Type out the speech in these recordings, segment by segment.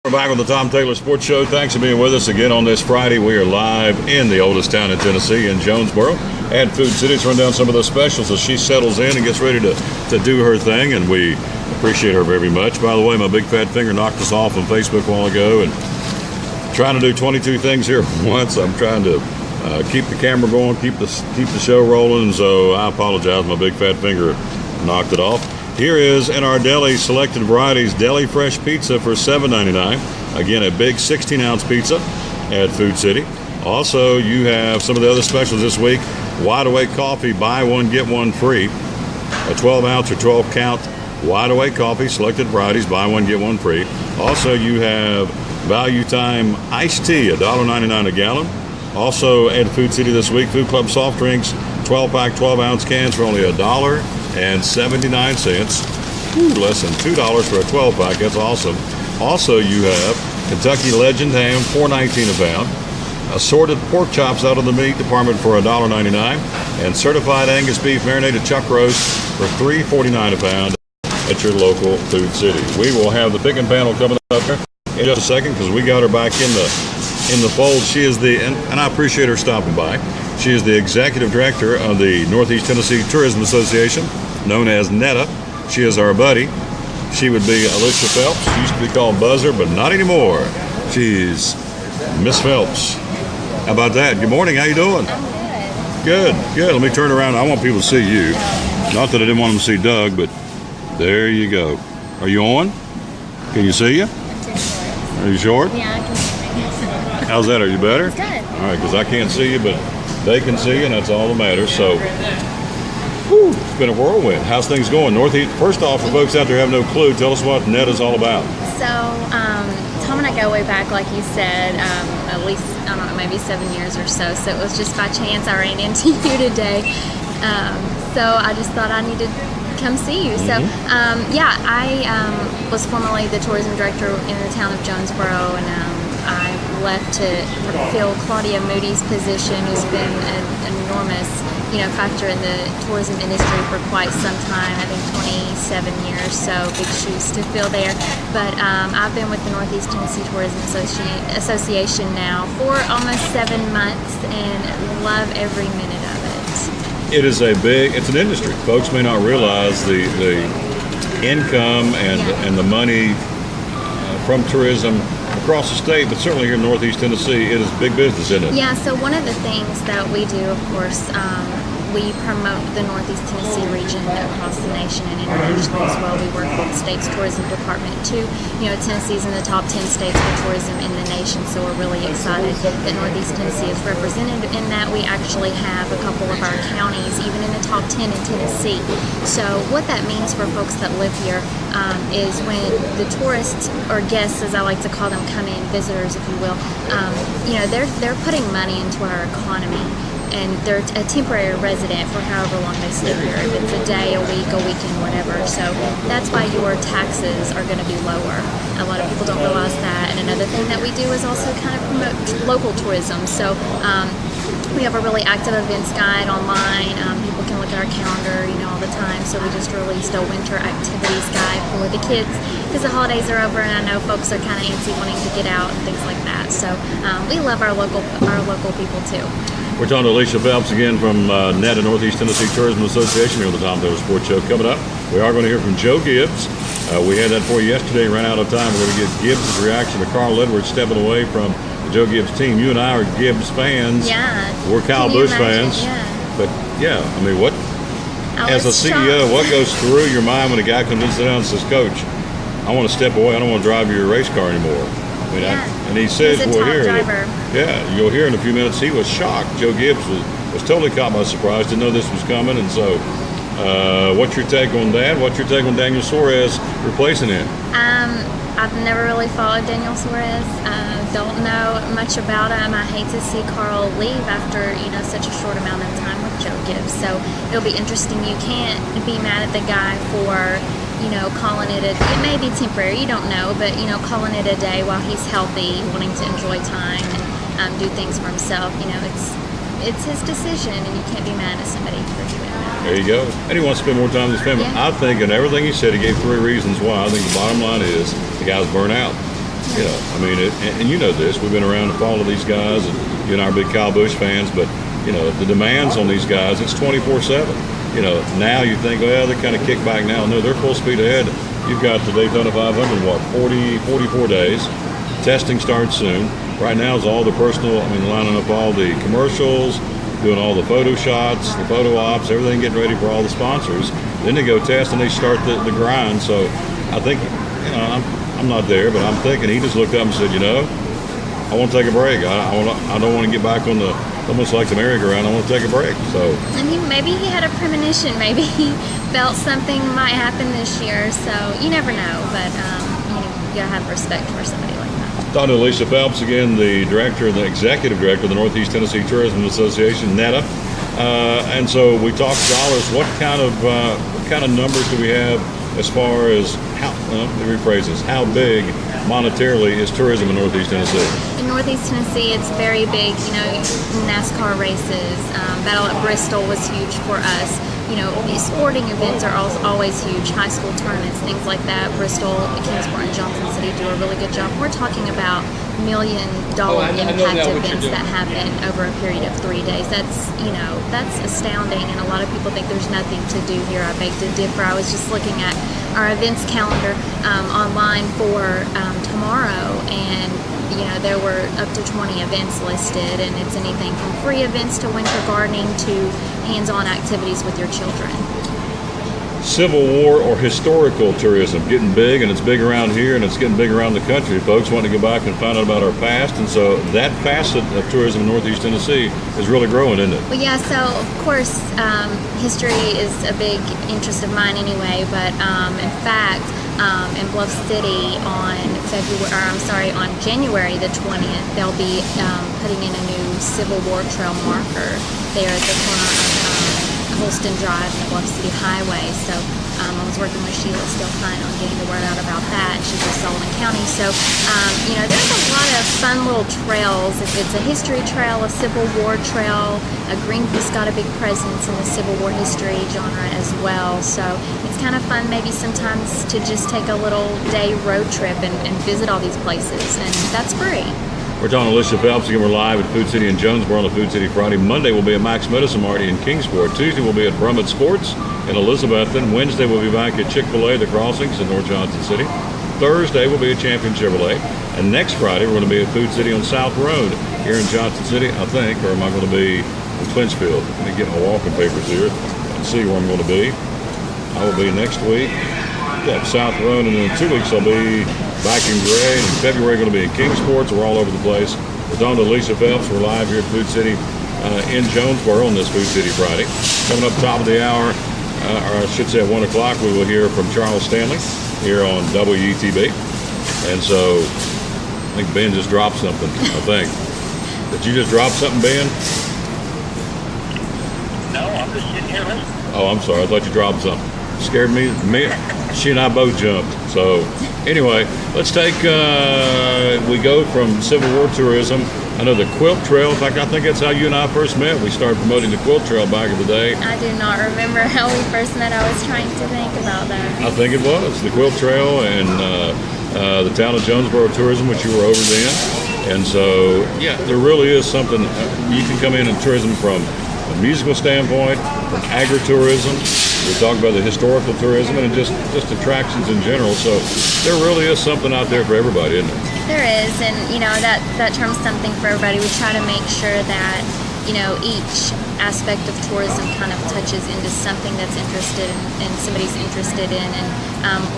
We're back on the Tom Taylor Sports Show. Thanks for being with us again on this Friday. We are live in the oldest town in Tennessee, in Jonesboro, at Food City to run down some of those specials as she settles in and gets ready to do her thing, and we appreciate her very much. By the way, my big fat finger knocked us off on Facebook a while ago, and trying to do 22 things here at once. I'm trying to keep the camera going, keep the show rolling, so I apologize. My big fat finger knocked it off. Here is in our deli selected varieties deli fresh pizza for $7.99. Again, a big 16-ounce pizza at Food City. Also, you have some of the other specials this week. Wide Awake coffee, buy one get one free. A 12-ounce or 12-count Wide Awake coffee, selected varieties, buy one get one free. Also, you have Value Time iced tea, $1.99 a gallon. Also at Food City this week, Food Club soft drinks, 12-pack, 12-ounce cans for only $1.79. Less than $2 for a 12-pack. That's awesome. Also, you have Kentucky Legend ham, $4.19 a pound. Assorted pork chops out of the meat department for $1.99. And certified Angus beef marinated chuck roast for $3.49 a pound at your local Food City. We will have the picking panel coming up here in just a second because we got her back in the fold. She is and I appreciate her stopping by. She is the executive director of the Northeast Tennessee Tourism Association, known as NETA. She is our buddy. She would be Alicia Phelps. She used to be called Buzzer, but not anymore. She's Miss Phelps. How about that? Good morning. How you doing? I'm good. Good. Let me turn around. I want people to see you. Not that I didn't want them to see Doug, but there you go. Are you on? Can you see you? Are you short? Yeah, I can see you. How's that? Are you better? It's good. All right, because I can't see you, but they can see you, and that's all that matters. So, it's been a whirlwind. How's things going? Northeast, first off, for folks out there who have no clue, tell us what NETA is all about. So, Tom and I go way back, like you said, at least, I don't know, maybe 7 years or so. So it was just by chance I ran into you today. So I just thought I needed to come see you. So, I was formerly the tourism director in the town of Jonesboro, and I left to fill Claudia Moody's position, who's been an enormous, factor in the tourism industry for quite some time. I think 27 years, so big shoes to fill there. But I've been with the Northeast Tennessee Tourism Association now for almost 7 months, and love every minute of it. It's an industry. Folks may not realize the income and the money from tourism across the state, but certainly here in Northeast Tennessee, it is big business, isn't it? Yeah, so one of the things that we do, of course, we promote the Northeast Tennessee region across the nation and internationally as well. We work with the state's tourism department too. Tennessee's in the top 10 states for tourism in the nation, so we're really excited that Northeast Tennessee is represented in that. We actually have a couple of our counties even in the top 10 in Tennessee. So what that means for folks that live here is when the tourists, or guests as I like to call them, come in, visitors if you will, they're putting money into our economy. And they're a temporary resident for however long they stay here, if it's a day, a week, a weekend, whatever. So that's why your taxes are going to be lower. A lot of people don't realize that. And another thing that we do is also kind of promote local tourism. So we have a really active events guide online. People can look at our calendar, all the time. So we just released a winter activities guide for the kids because the holidays are over, and I know folks are kind of antsy wanting to get out and things like that. So we love our local people too. We're talking to Alicia Phelps again from NETA, Northeast Tennessee Tourism Association, here on the Tom Taylor Sports Show. Coming up, we are going to hear from Joe Gibbs. We had that for you yesterday, ran out of time. We're going to get Gibbs' reaction to Carl Edwards stepping away from the Joe Gibbs team. You and I are Gibbs fans. Yeah. We're Kyle Busch fans. Yeah. But, what, as a CEO, what goes through your mind when a guy comes in and and says, Coach, I want to step away. I don't want to drive your race car anymore. And he says, you'll hear in a few minutes, he was shocked. Joe Gibbs was totally caught by surprise, didn't know this was coming. And so, what's your take on that? What's your take on Daniel Suarez replacing him? I've never really followed Daniel Suarez. Don't know much about him. I hate to see Carl leave after, such a short amount of time with Joe Gibbs. So it'll be interesting. You can't be mad at the guy for calling it it may be temporary, you don't know, but, calling it a day while he's healthy, wanting to enjoy time and do things for himself. It's his decision, and you can't be mad at somebody for doing that. There you go. And he wants to spend more time with his family. Yeah. I think in everything he said, he gave 3 reasons why. I think the bottom line is the guy's burnt out. You know, I mean, and you know this. We've been around to follow these guys, and you and I are big Kyle Busch fans. But you know, the demands on these guys, it's 24/7. You know, now you think, well, they're kind of kicked back now. No, they're full speed ahead. You've got the Daytona 500, what, 44 days. Testing starts soon. Right now is all the personal, lining up all the commercials, doing all the photo shots, the photo ops, everything, getting ready for all the sponsors. Then they go test and they start the grind. So I think, you know, I'm not there, but I'm thinking he just looked up and said, you know, I want to take a break. I don't want to get back on the, almost like the merry-go-round. I want to take a break. So. And maybe he had a premonition. Maybe he felt something might happen this year. So you never know. But you gotta have respect for somebody like that. Talking to Alicia Phelps again, the executive director of the Northeast Tennessee Tourism Association, NETA. And so we talked dollars. What kind of numbers do we have as far as how? Let me rephrase this. How big monetarily is tourism in Northeast Tennessee? In Northeast Tennessee, it's very big. You know, NASCAR races, Battle at Bristol was huge for us. You know, these sporting events are always huge. High school tournaments, things like that. Bristol, Kingsport, and Johnson City do a really good job. We're talking about $1 million impact events that happen over a period of 3 days. That's astounding, and a lot of people think there's nothing to do here. I beg to differ. I was just looking at our events calendar online for tomorrow, and there were up to 20 events listed, and it's anything from free events to winter gardening to hands-on activities with your children. Civil War or historical tourism getting big, and it's big around here, and it's getting big around the country. Folks want to go back and find out about our past, and so that facet of tourism in Northeast Tennessee is really growing, isn't it? Well, yeah. So of course, history is a big interest of mine anyway. But in fact, in Bluff City on January the 20th, they'll be putting in a new Civil War trail marker there at the corner of Holston Drive and the Bluff City Highway. So I was working with Sheila Stillpine on getting the word out about that. She's with Sullivan County. So, there's a lot of fun little trails. If it's a history trail, a Civil War trail, Greenpeace got a big presence in the Civil War history genre as well. So it's kind of fun maybe sometimes to just take a little day road trip and visit all these places. And that's free. We're talking to Alicia Phelps again. We're live at Food City in Jonesboro on the Food City Friday. Monday we'll be at Max Medicine Marty in Kingsport. Tuesday we'll be at Brummett Sports in Elizabethton. Wednesday we'll be back at Chick-fil-A, The Crossings in North Johnson City. Thursday we'll be at Champion Chevrolet. And next Friday we're going to be at Food City on South Road here in Johnson City, I think. Or am I going to be in Clinchfield? Let me get my walking papers here and see where I'm going to be. I will be next week at South Road, and in 2 weeks I'll be back in Gray. In February, going to be in Kingsport, so we're all over the place. We're talking to Alicia Phelps. We're live here at Food City in Jonesboro on this Food City Friday. Coming up top of the hour, or I should say at 1 o'clock, we will hear from Charles Stanley here on WETB. And so I think Ben just dropped something, I think. Did you just drop something, Ben? No, I'm just sitting here listening. Oh, I'm sorry. I thought you dropped something. Scared me. She and I both jumped. So anyway, let's take, we go from Civil War tourism. I know the Quilt Trail. In fact, I think that's how you and I first met. We started promoting the Quilt Trail back in the day. I do not remember how we first met. I was trying to think about that. I think it was the Quilt Trail and the town of Jonesboro Tourism, which you were over then. And so, yeah, there really is something. You can come in tourism from a musical standpoint, from agritourism. We talk about the historical tourism and just attractions in general. So there really is something out there for everybody, isn't there? There is, and that term's something for everybody. We try to make sure that each aspect of tourism kind of touches into something that's interested in, and somebody's interested in. And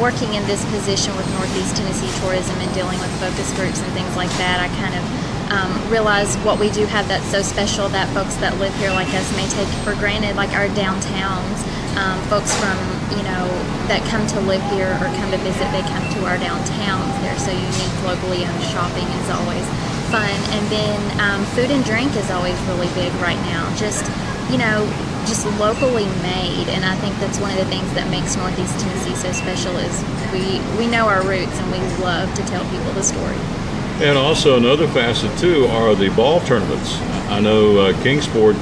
working in this position with Northeast Tennessee Tourism and dealing with focus groups and things like that, I kind of realize what we do have that's so special that folks that live here like us may take for granted, like our downtowns. Folks from, that come to live here or come to visit, they come to our downtowns. They're so unique. Locally owned shopping is always fun. And then food and drink is always really big right now. Just locally made. And I think that's one of the things that makes Northeast Tennessee so special is we know our roots and we love to tell people the story. And also another facet, too, are the ball tournaments. I know Kingsport,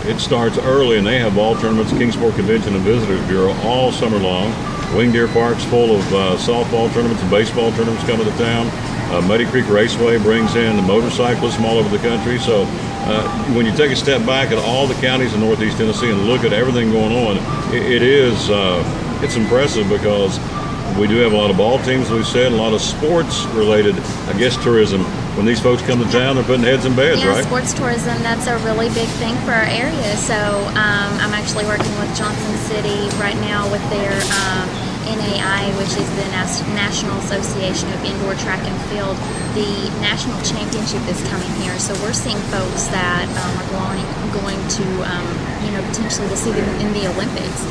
it starts early, and they have ball tournaments, Kingsport Convention and Visitors Bureau, all summer long. Wing Deer Park's full of softball tournaments and baseball tournaments coming to town. Muddy Creek Raceway brings in the motorcyclists from all over the country. So when you take a step back at all the counties in Northeast Tennessee and look at everything going on, it's impressive because we do have a lot of ball teams, as we said, a lot of sports-related, I guess, tourism. When these folks come to town, they're putting heads in beds, yeah, right? Sports tourism, that's a really big thing for our area. So I'm actually working with Johnson City right now with their NAI, which is the National Association of Indoor Track and Field. The national championship is coming here, so we're seeing folks that are going to, potentially to see them in the Olympics,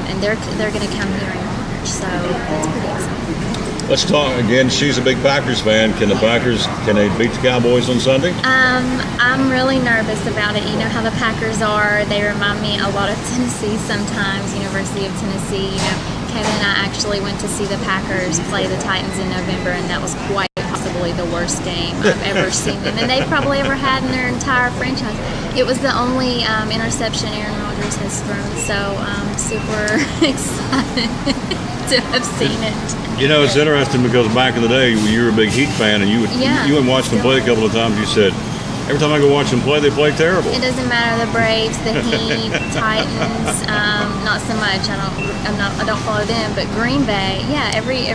and they're going to come here in March. So that's pretty exciting. Let's talk again. She's a big Packers fan. Can they beat the Cowboys on Sunday? I'm really nervous about it. You know how the Packers are. They remind me a lot of Tennessee sometimes, University of Tennessee. Kevin and I actually went to see the Packers play the Titans in November, and that was quite possibly the worst game I've ever seen them. And they've probably ever had in their entire franchise. It was the only interception Aaron Rodgers has thrown, so I'm super excited to have seen it. It's interesting because back in the day, when you were a big Heat fan and you would watch them play a couple of times, you said, every time I go watch them play, they play terrible. It doesn't matter, the Braves, the Heat, Titans, not so much. I don't follow them, but Green Bay, yeah, every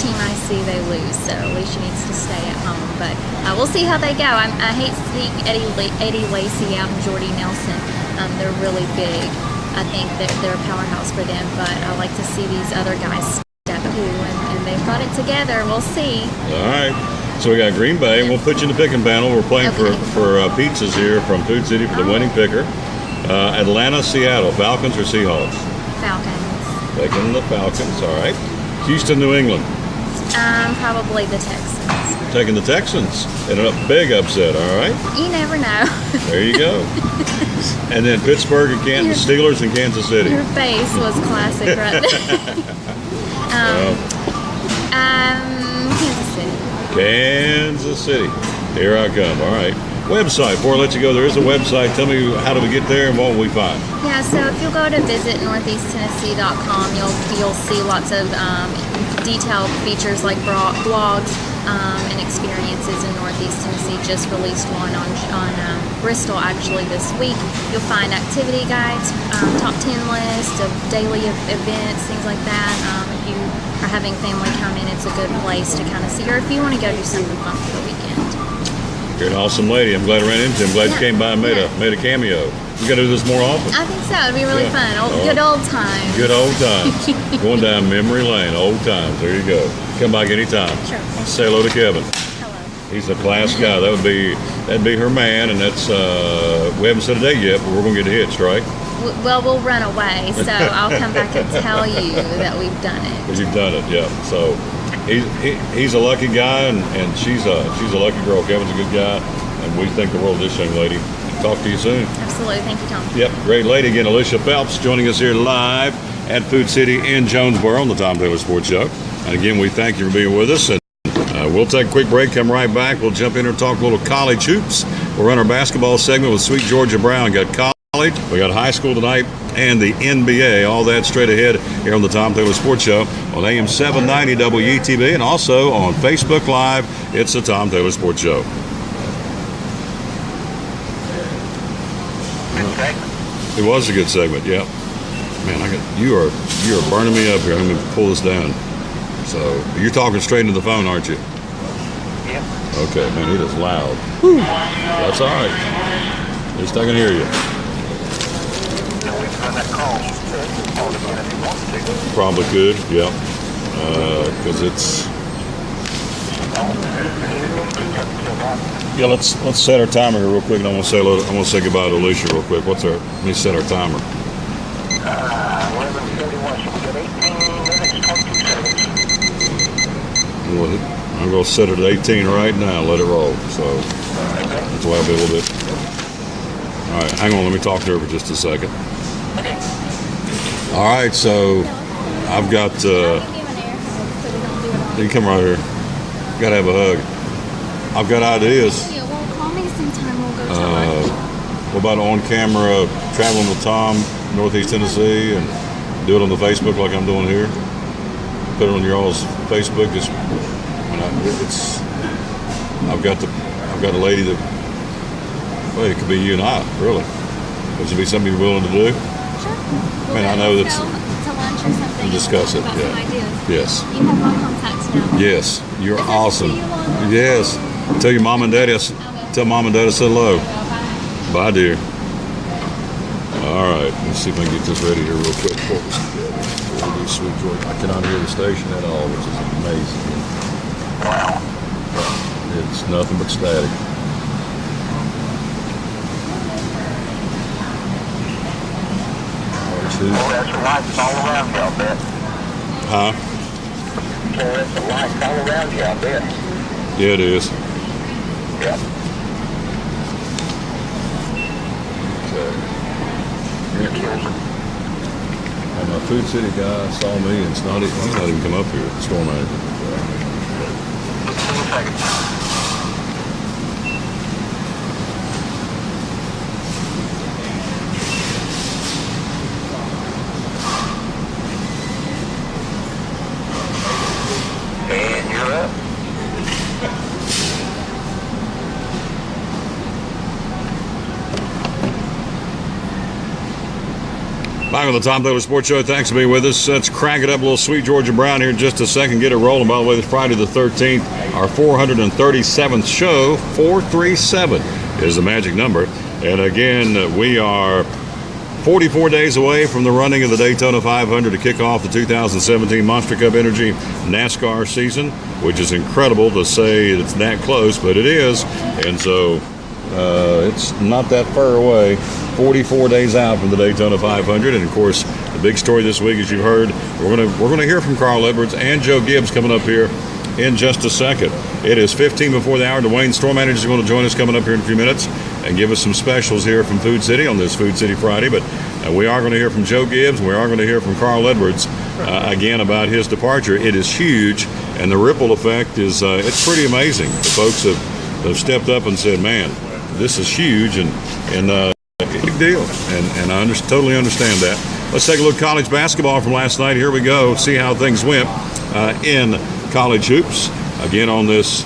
team I see, they lose. So Alicia needs to stay at home, but we'll see how they go. I hate seeing Eddie Lacy out and Jordy Nelson. They're really big. I think they're a powerhouse for them, but I like to see these other guys step too, and they've got it together. We'll see. All right. So we got Green Bay, and we'll put you in the picking panel. We're playing for pizzas here from Food City for the winning picker. Atlanta, Seattle, Falcons or Seahawks? Falcons. Taking the Falcons, all right. Houston, New England. Probably the Texans. Taking the Texans in a big upset, all right? You never know. There you go. And then Pittsburgh and Kansas, Steelers and Kansas City. Your face was classic right there. Kansas City. Kansas City. Here I come. All right. Website. Before I let you go, there is a website. Tell me how do we get there and what will we find? Yeah, so if you'll go to visit northeasttennessee.com, you'll see lots of detailed features like blogs and experiences in Northeast Tennessee. Just released one on Bristol actually this week. You'll find activity guides, top 10 lists of daily events, things like that. If you are having family come in, it's a good place to kind of see, or if you want to go do something fun for the weekend. You're an awesome lady. I'm glad I ran into you. I'm glad you came by and made a cameo. We got to do this more often. I think so. It'd be really fun. Good old times. Good old times. Going down memory lane. Old times. There you go. Come back anytime. Sure. Say hello to Kevin. Hello. He's a class guy. That'd be her man, and that's we haven't set a date yet, but we're gonna get hitched, right? Well, we'll run away, so I'll come back and tell you that we've done it. Because you've done it, yeah. So he's a lucky guy, and she's a lucky girl. Kevin's a good guy, and we think the world of this young lady. Talk to you soon. Absolutely. Thank you, Tom. Yep, great lady. Again, Alicia Phelps joining us here live at Food City in Jonesboro on the Tom Taylor Sports Show. And again, we thank you for being with us. And we'll take a quick break, come right back. We'll jump in and talk a little college hoops. We'll run our basketball segment with Sweet Georgia Brown. Got college, we got high school tonight, and the NBA. All that straight ahead here on the Tom Taylor Sports Show on AM 790 WETB and also on Facebook Live. It's the Tom Taylor Sports Show. It was a good segment, yeah. Man, you are burning me up here. I'm gonna pull this down. So you're talking straight into the phone, aren't you? Yep. Okay, man, it is loud. Whew. That's all right. At least I can hear you. Probably could, yeah. Because it's. Yeah, let's set our timer here real quick, and I want to say goodbye to Alicia real quick. Let me set our timer. 11:31. So we got 18 minutes, 22 seconds. I'm going to set it at 18 right now. Let it roll. So that's why I'll be a little bit. All right, hang on. Let me talk to her for just a second. Okay. All right, so I've got. You can come right here. Got to have a hug. I've got ideas. Yeah, well, call me sometime. We'll go to lunch. What about on camera traveling with Tom, Northeast Tennessee, and do it on the Facebook like I'm doing here. Put it on your all's Facebook. Just I've got a lady that, well, it could be you and I, really. Would it be something you're willing to do? Sure. I mean, I know that's to lunch or something. discuss it. About Yeah. some ideas. Yes. You have my contacts now. Yes. You're It's nice to awesome. see you, Lana. Yes. Tell your mom and daddy. Tell mom and dad I said hello. Bye, dear. All right. Let's see if I can get this ready here real quick. Sweet Georgia. I cannot hear the station at all, which is amazing. It's nothing but static. Well, that's the lights all around you, I bet. Huh? Well, that's the lights all around you, I bet. Yeah, it is. Yeah. Okay. It kills it. And my Food City guy saw me, and he's not even come up here, the store manager. 15 seconds. And you're up. Back on the Tom Taylor Sports Show. Thanks for being with us. Let's crank it up a little Sweet Georgia Brown here in just a second. Get it rolling. By the way, this Friday the 13th, our 437th show. 437 is the magic number. And again, we are 44 days away from the running of the Daytona 500 to kick off the 2017 Monster Cup Energy NASCAR season, which is incredible to say it's that close, but it is. And so it's not that far away. 44 days out from the Daytona 500, and of course, the big story this week, as you've heard, we're gonna hear from Carl Edwards and Joe Gibbs coming up here in just a second. It is 15 before the hour. Dwayne, store manager, is going to join us coming up here in a few minutes and give us some specials here from Food City on this Food City Friday. But we are going to hear from Joe Gibbs. We are going to hear from Carl Edwards again about his departure. It is huge, and the ripple effect is it's pretty amazing. The folks have stepped up and said, "Man, this is huge," and big deal, and I totally understand that. Let's take a look at college basketball from last night. Here we go. See how things went in college hoops. Again on this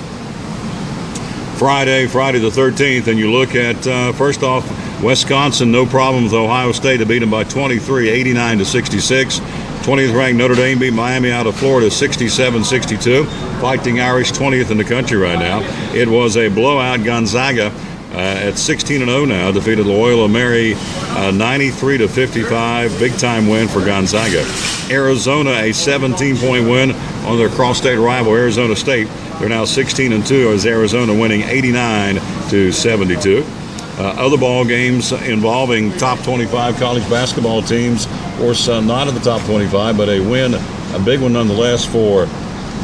Friday the 13th, and you look at, first off, Wisconsin, no problem with Ohio State to beat them by 23, 89-66. 20th ranked Notre Dame beat Miami out of Florida 67-62. Fighting Irish 20th in the country right now. It was a blowout. Gonzaga at 16-0 now defeated Loyola Mary 93-55. Big time win for Gonzaga. Arizona a 17-point win on their cross-state rival Arizona State. They're now 16-2 as Arizona winning 89-72. Other ball games involving top 25 college basketball teams, of course, not in the top 25, but a big one nonetheless for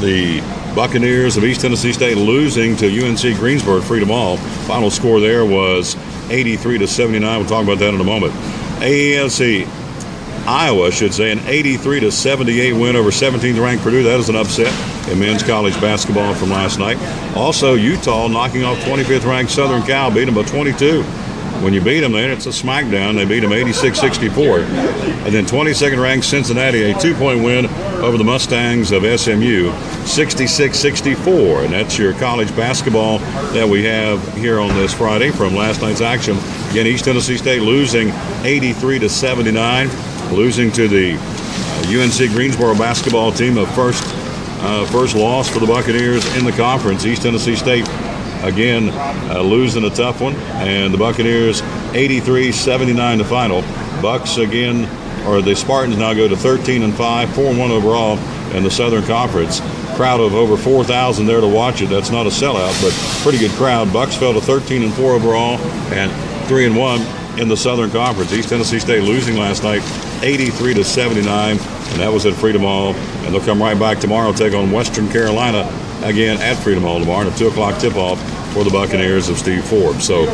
the Buccaneers of East Tennessee State, losing to UNC Greensboro Freedom Hall. Final score there was 83-79. We'll talk about that in a moment. Iowa should say, an 83-78 win over 17th ranked Purdue. That is an upset in men's college basketball from last night. Also, Utah knocking off 25th ranked Southern Cal, beat them by 22. When you beat them, then it's a smackdown. They beat them 86-64. And then 22nd ranked Cincinnati, a 2-point win over the Mustangs of SMU, 66-64. And that's your college basketball that we have here on this Friday from last night's action. Again, East Tennessee State losing 83-79, losing to the UNC Greensboro basketball team, a first loss for the Buccaneers in the conference. East Tennessee State again losing a tough one, and the Buccaneers 83-79 the final. Bucks again, or the Spartans now go to 13-5, 4-1 overall in the Southern Conference. Crowd of over 4,000 there to watch it. That's not a sellout, but pretty good crowd. Bucks fell to 13-4 overall and 3-1 in the Southern Conference. East Tennessee State losing last night 83-79, and that was at Freedom Hall. And they'll come right back tomorrow, take on Western Carolina again at Freedom Hall tomorrow, and a 2 o'clock tip-off for the Buccaneers of Steve Forbes. So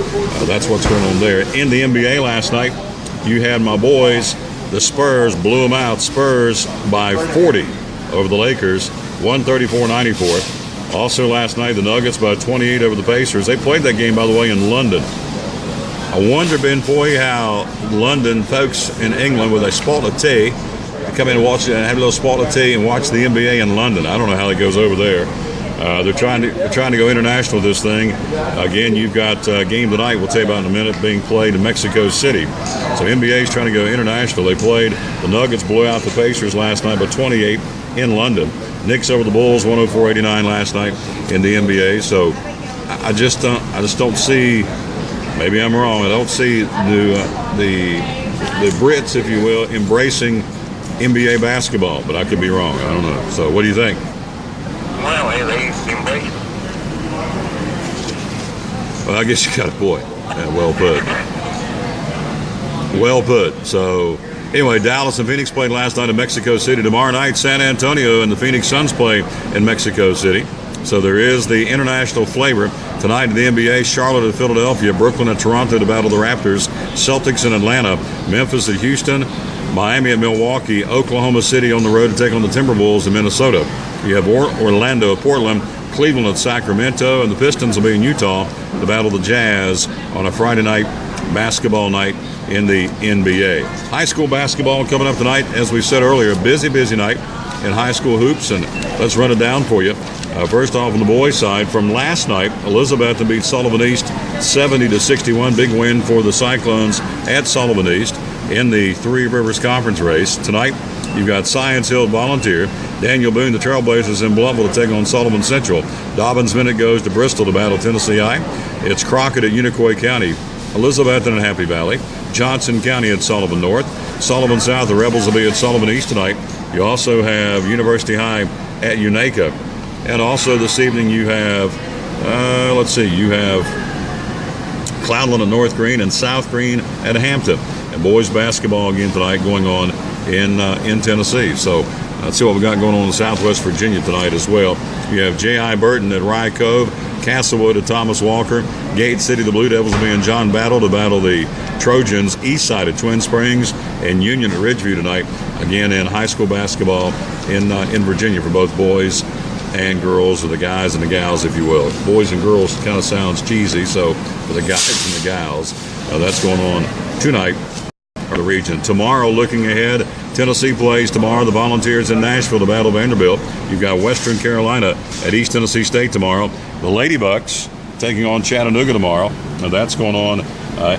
that's what's going on there. In the NBA last night, you had my boys, the Spurs, blew them out. Spurs by 40 over the Lakers, 134-94. Also last night, the Nuggets by 28 over the Pacers. They played that game, by the way, in London. I wonder, Ben Foy, how London folks in England, with a spot of tea, come in and watch, have a little spot of tea and watch the NBA in London. I don't know how it goes over there. They're trying to go international with this thing. Again, you've got a game tonight, we'll tell you about in a minute, being played in Mexico City. So NBA's trying to go international. They played, the Nuggets blew out the Pacers last night by 28 in London. Knicks over the Bulls 104-89 last night in the NBA. So I just don't see, maybe I'm wrong, I don't see the Brits, if you will, embracing NBA basketball, but I could be wrong. I don't know. So what do you think? Well, they embrace it. Well, I guess you got a point. Yeah, well put. Well put. So anyway, Dallas and Phoenix played last night in Mexico City. Tomorrow night, San Antonio and the Phoenix Suns play in Mexico City. So there is the international flavor. Tonight in the NBA, Charlotte and Philadelphia, Brooklyn and Toronto to battle the Raptors, Celtics and Atlanta, Memphis at Houston, Miami at Milwaukee, Oklahoma City on the road to take on the Timberwolves in Minnesota. You have Orlando at Portland, Cleveland at Sacramento, and the Pistons will be in Utah to battle the Jazz on a Friday night basketball night in the NBA. High school basketball coming up tonight, as we said earlier, busy night in high school hoops, and let's run it down for you. First off, on the boys' side, from last night, Elizabeth beat Sullivan East 70-61. Big win for the Cyclones at Sullivan East in the Three Rivers Conference race. Tonight, you've got Science Hill Volunteer, Daniel Boone, the Trailblazers in Bluffville to take on Sullivan Central. Dobbins Minute goes to Bristol to battle Tennessee I. It's Crockett at Unicoi County, Elizabeth and Happy Valley, Johnson County at Sullivan North, Sullivan South. The Rebels will be at Sullivan East tonight. You also have University High at Unaka. And also this evening you have, you have Cloudland at North Green and South Green at Hampton. And boys basketball again tonight going on in Tennessee. So let's see what we got going on in Southwest Virginia tonight as well. You have J.I. Burton at Rye Cove, Castlewood at Thomas Walker, Gate City, the Blue Devils will be in John Battle to battle the Trojans, East Side at Twin Springs, and Union at Ridgeview tonight. Again in high school basketball in Virginia for both boys and girls, or the guys and the gals, if you will. Boys and girls kind of sounds cheesy, so for the guys and the gals, that's going on tonight in the region. Tomorrow, looking ahead, Tennessee plays tomorrow. The Volunteers in Nashville to battle Vanderbilt. You've got Western Carolina at East Tennessee State tomorrow. The Ladybucks taking on Chattanooga tomorrow. Now that's going on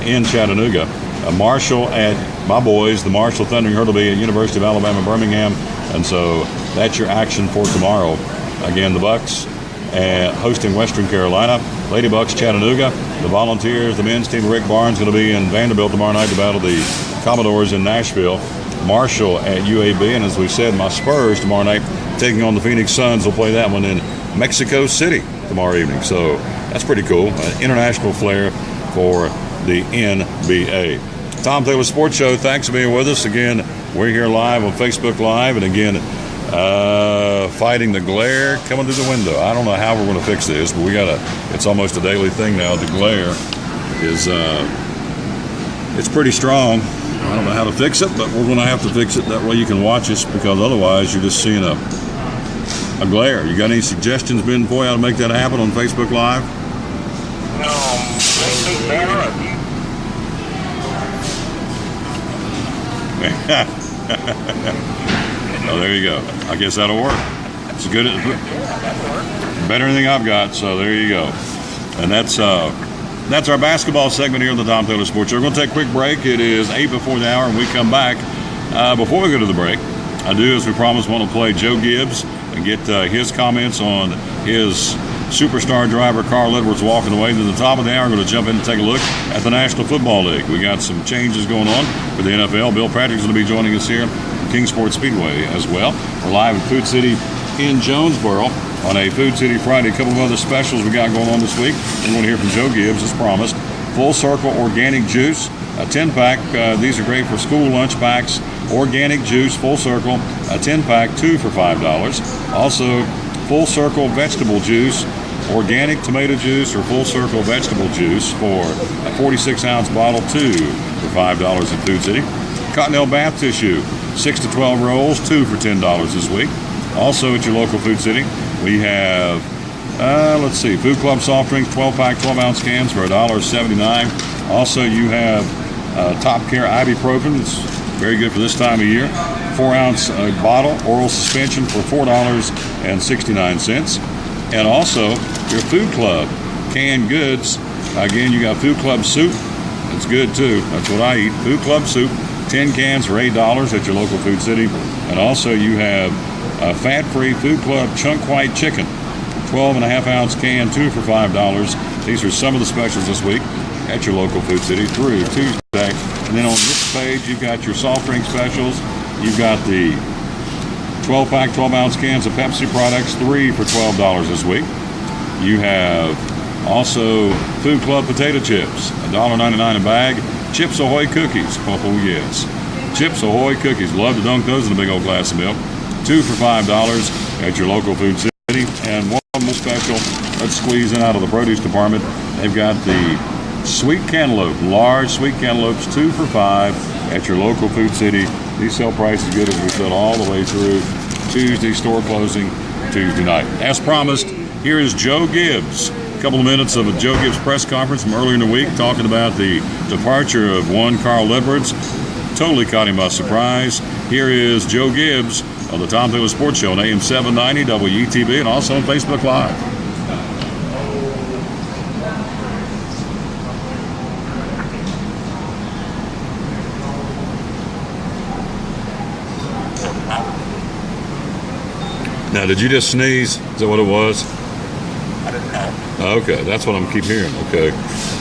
in Chattanooga. Marshall at my boys, the Marshall Thundering Herd will be at University of Alabama, Birmingham. And so that's your action for tomorrow. Again, the Bucks hosting Western Carolina, Ladybucks Chattanooga, the Volunteers, the men's team, Rick Barnes, going to be in Vanderbilt tomorrow night to battle the Commodores in Nashville, Marshall at UAB, and as we said, my Spurs tomorrow night taking on the Phoenix Suns. Will play that one in Mexico City tomorrow evening. So that's pretty cool. An international flair for the NBA. Tom Taylor Sports Show, thanks for being with us. Again, we're here live on Facebook Live, and again, fighting the glare coming through the window. I don't know how we're going to fix this, but it's almost a daily thing now. The glare is it's pretty strong. I don't know how to fix it, but we're going to have to fix it. That way you can watch us, because otherwise you're just seeing a glare. You got any suggestions, Ben, for how to make that happen on Facebook Live? Oh, there you go. I guess that'll work. It's good. Better than anything I've got, so there you go. And that's our basketball segment here on the Tom Taylor Sports Show. We're going to take a quick break. It is 8 before the hour, and we come back. Before we go to the break, I do, as we promised, want to play Joe Gibbs and get his comments on his superstar driver Carl Edwards walking away. To the top of the hour, we're going to jump in and take a look at the National Football League. We got some changes going on for the NFL. Bill Patrick's going to be joining us here from Kingsport Speedway as well. We're live in Food City in Jonesboro on a Food City Friday. A couple of other specials we got going on this week. We're going to hear from Joe Gibbs, as promised. Full Circle Organic Juice, a 10-pack. These are great for school lunch packs. Organic Juice, Full Circle, a 10-pack, 2 for $5. Also, Full Circle Vegetable Juice, Organic Tomato Juice, or Full Circle Vegetable Juice for a 46-ounce bottle, 2 for $5 in Food City. Cottonelle Bath Tissue, 6 to 12 rolls, 2 for $10 this week. Also at your local Food City, we have, Food Club Soft Drinks, 12-pack, 12-ounce cans for $1.79. Also, you have Top Care Ibuprofen. It's very good for this time of year. 4-ounce bottle, oral suspension for $4.69. And also your Food Club canned goods. Again, you got Food Club soup. It's good too. That's what I eat. Food Club soup, 10 cans for $8 at your local Food City. And also you have fat-free Food Club chunk white chicken, 12.5-ounce can, 2 for $5. These are some of the specials this week at your local Food City through Tuesday. And then on this page, you've got your soft drink specials. You've got the 12-pack, 12-ounce cans of Pepsi products, 3 for $12 this week. You have also Food Club potato chips, $1.99 a bag. Chips Ahoy cookies. Oh, yes. Chips Ahoy cookies. Love to dunk those in a big old glass of milk. 2 for $5 at your local Food City. And one more special. Let's squeeze in out of the produce department. They've got the sweet cantaloupe, large sweet cantaloupes, 2 for $5 at your local Food City. These sell prices good as we said all the way through Tuesday, store closing Tuesday night. As promised, here is Joe Gibbs. A couple of minutes of a Joe Gibbs press conference from earlier in the week talking about the departure of one Carl Edwards. Totally caught him by surprise. Here is Joe Gibbs of the Tom Taylor Sports Show on AM 790 WETB and also on Facebook Live. Now, did you just sneeze? Is that what it was? I didn't know. Okay, that's what I keep hearing. Okay,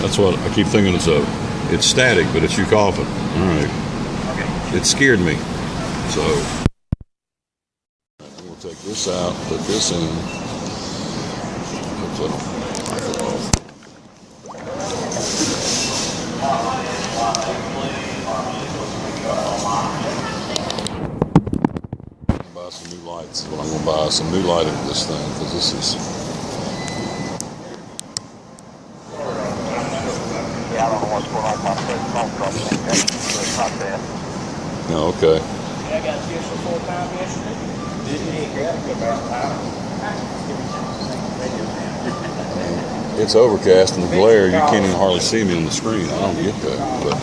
that's what I keep thinking. It's static, but it's you coughing. All right. Okay. It scared me. So we'll take this out, put this in. Hopefully, I don't off. Buy some new lights. Well, I'm gonna buy some new lighting for this thing because this is. Yeah, I don't know what's going on with my phone company. It's not bad. Oh, okay. I got this for full time yesterday. It's overcast and the glare. You can't even hardly see me on the screen. I don't get that, but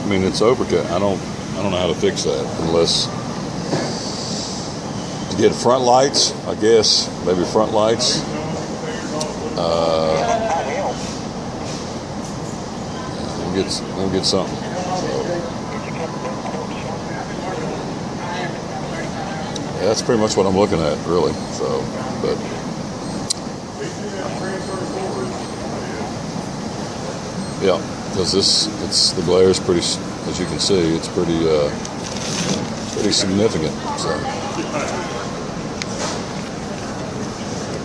I mean it's overcast. I don't know how to fix that unless to get front lights. I guess maybe front lights. We'll get something. So. Yeah, that's pretty much what I'm looking at, really. So, but yeah, because the glare is pretty, as you can see, it's pretty significant. So,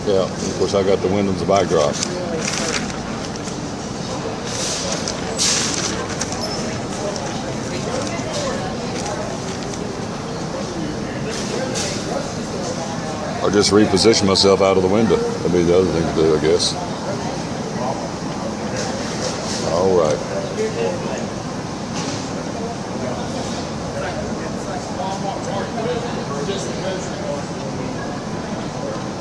yeah, and of course I got the wind as a backdrop. Or just reposition myself out of the window. That'd be the other thing to do, I guess. All right.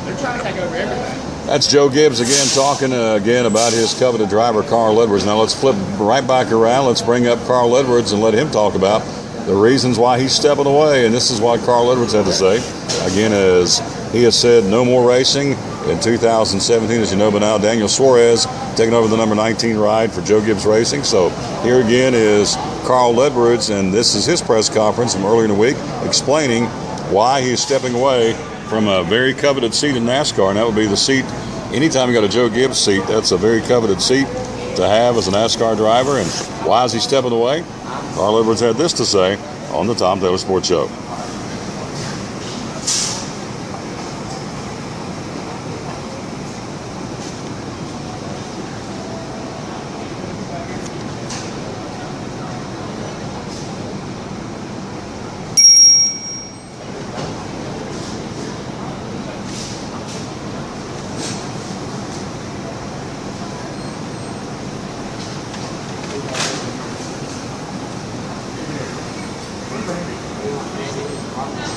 They're trying to take over everything. That's Joe Gibbs again talking again about his coveted driver, Carl Edwards. Now let's flip right back around. Let's bring up Carl Edwards and let him talk about the reasons why he's stepping away. And this is what Carl Edwards had to say. Again, as he has said, no more racing in 2017. As you know by now, Daniel Suarez taking over the number 19 ride for Joe Gibbs Racing. So here again is Carl Edwards, and this is his press conference from earlier in the week explaining why he's stepping away from a very coveted seat in NASCAR, and that would be the seat. Anytime you got a Joe Gibbs seat, that's a very coveted seat to have as a NASCAR driver. And why is he stepping away? Carl Edwards had this to say on the Tom Taylor Sports Show.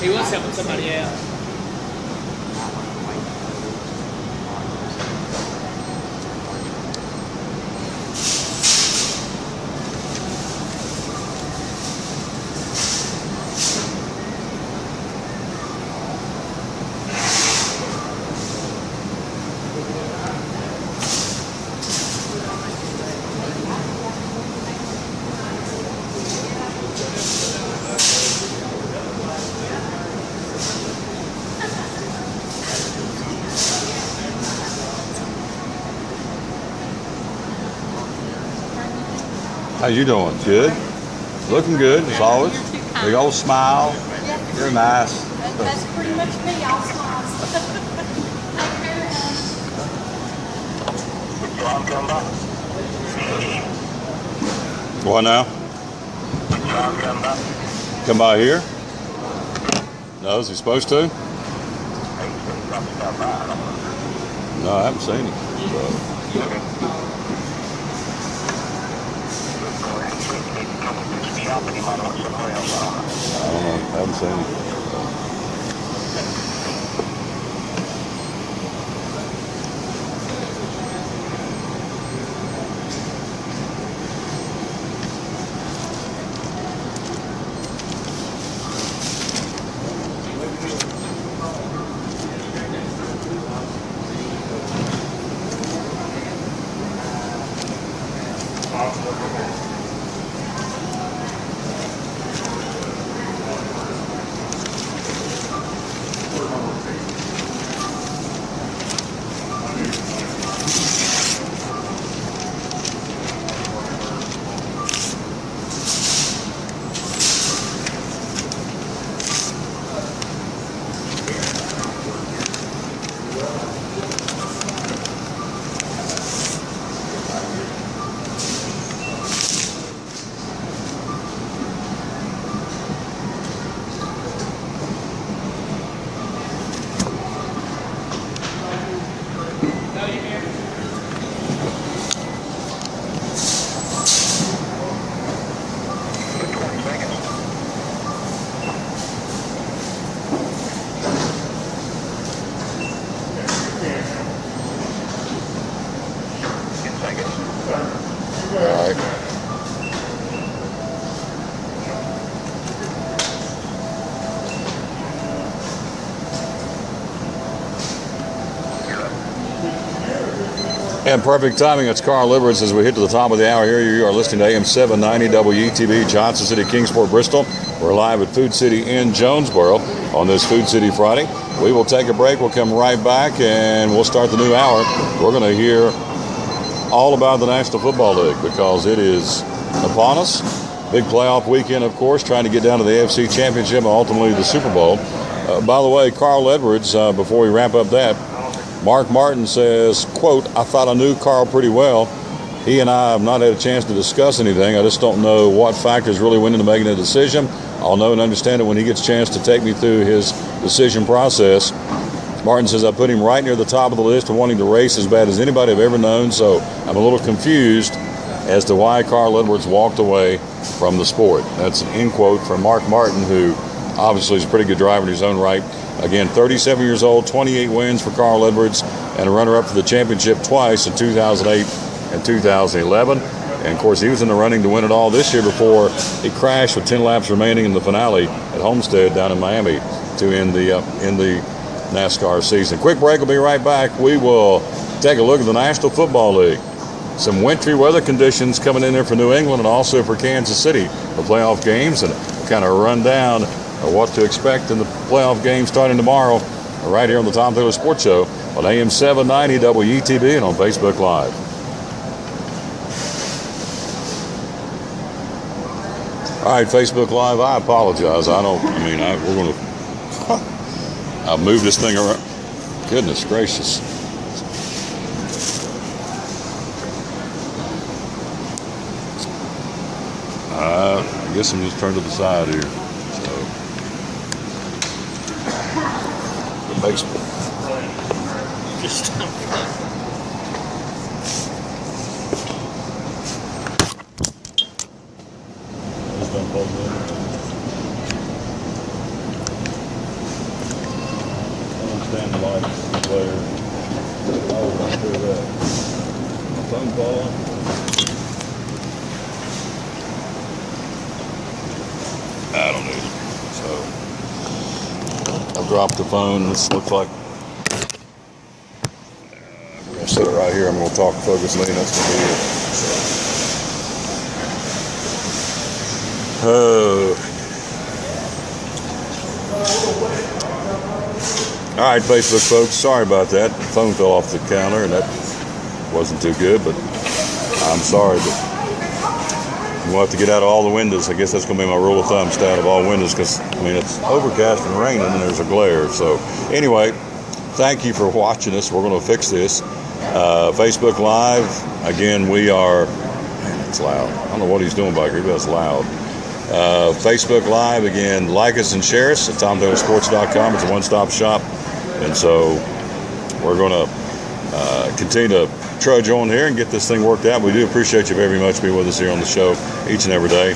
He was helping somebody out. How you doing? Good? Looking good, as always. Big old smile. You're nice. That's pretty much me. I'll smile. John come by. What now? John come by. Come by here? No, is he supposed to? He probably stop by. I don't know. No, I haven't seen him. So. But he might want somewhere else. I don't know. I don't know. I haven't seen him. All right. And perfect timing. It's Carl Edwards as we hit to the top of the hour here. You are listening to AM 790 WETV, Johnson City, Kingsport, Bristol. We're live at Food City in Jonesboro on this Food City Friday. We will take a break. We'll come right back and we'll start the new hour. We're going to hear all about the National Football League because it is upon us. Big playoff weekend, of course, trying to get down to the AFC Championship and ultimately the Super Bowl. By the way, Carl Edwards, before we wrap up that, Mark Martin says, quote, I thought I knew Carl pretty well. He and I have not had a chance to discuss anything. I just don't know what factors really went into making a decision. I'll know and understand it when he gets a chance to take me through his decision process. Martin says, I put him right near the top of the list of wanting to race as bad as anybody I've ever known, so I'm a little confused as to why Carl Edwards walked away from the sport. That's an end quote from Mark Martin, who obviously is a pretty good driver in his own right. Again, 37 years old, 28 wins for Carl Edwards, and a runner-up for the championship twice in 2008 and 2011. And, of course, he was in the running to win it all this year before he crashed with 10 laps remaining in the finale at Homestead down in Miami to end the NASCAR season. Quick break. We'll be right back. We will take a look at the National Football League. Some wintry weather conditions coming in there for New England and also for Kansas City for playoff games, and kind of run down what to expect in the playoff game starting tomorrow right here on the Tom Taylor Sports Show on AM 790 WETV and on Facebook Live. All right, Facebook Live, I apologize. We're going to I'll move this thing around. Goodness gracious. I guess I'm just turned to the side here. So it makes just unplug that. Stand the lights player. Oh, I'm sure that. My phone fall off. I don't know. So I've dropped the phone. This looks like we're gonna set it right here. I'm gonna talk focus lane. That's gonna be it. So. All right, Facebook folks, sorry about that. The phone fell off the counter, and that wasn't too good, but I'm sorry. But we'll have to get out of all the windows. I guess that's going to be my rule of thumb, stay out of all windows because, I mean, it's overcast and raining and there's a glare. So anyway, thank you for watching us. We're going to fix this. Facebook Live, again, we are, man, it's loud. I don't know what he's doing back here, but it's loud. Facebook Live, again, like us and share us at TomTaylorSports.com. It's a one-stop shop. And so we're going to continue to trudge on here and get this thing worked out. We do appreciate you very much being with us here on the show each and every day.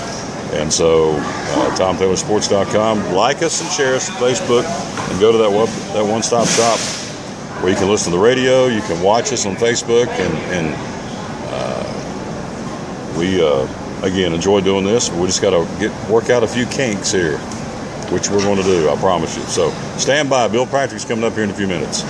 And so TomTaylorSports.com, like us and share us on Facebook, and go to that one-stop shop where you can listen to the radio, you can watch us on Facebook, and we again enjoy doing this. We just got to work out a few kinks here, which we're going to do, I promise you. So stand by. Bill Patrick's coming up here in a few minutes.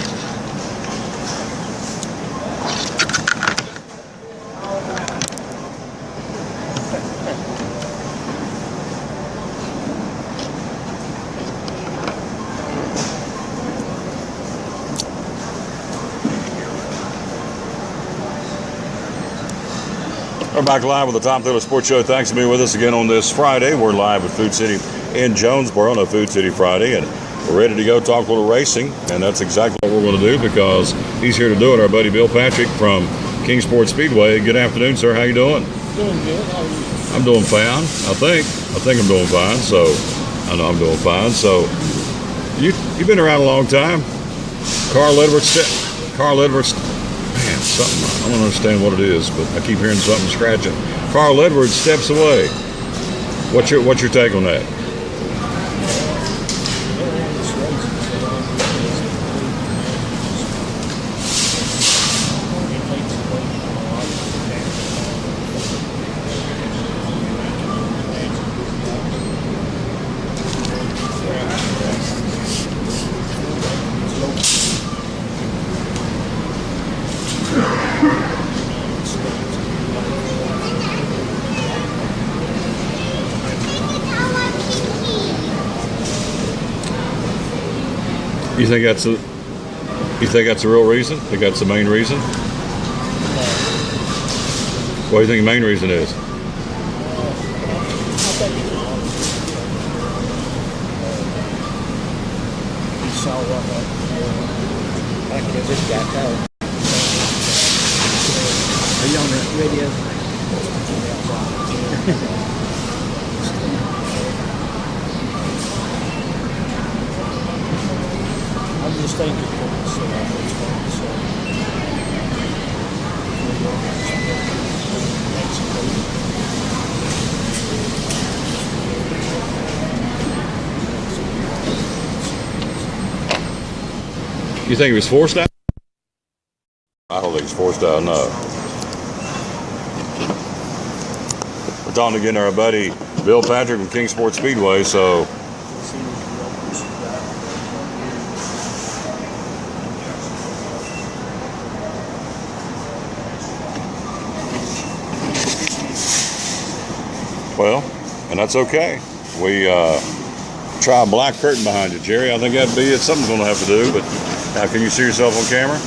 We're back live with the Tom Taylor Sports Show. Thanks for being with us again on this Friday. We're live at Food City in Jonesboro on a Food City Friday, and we're ready to go talk a little racing, and that's exactly what we're going to do because he's here to do it. Our buddy Bill Patrick from Kingsport Speedway. Good afternoon, sir. How you doing? Doing good. How are you? I'm doing fine. I think I'm doing fine. So I know I'm doing fine. So you've been around a long time. Carl Edwards. Man, something, I don't understand what it is, but I keep hearing something scratching. Carl Edwards steps away. What's your take on that? You think that's the real reason? Think that's the main reason? What do you think the main reason is? Are you on the radio? I'm just thinking. You think he was forced out? I don't think he's forced out, no. We're talking again to our buddy Bill Patrick from Kingsport Speedway, so well, and that's okay. We try a black curtain behind you, Jerry. I think that'd be it. Something's going to have to do, but now can you see yourself on camera?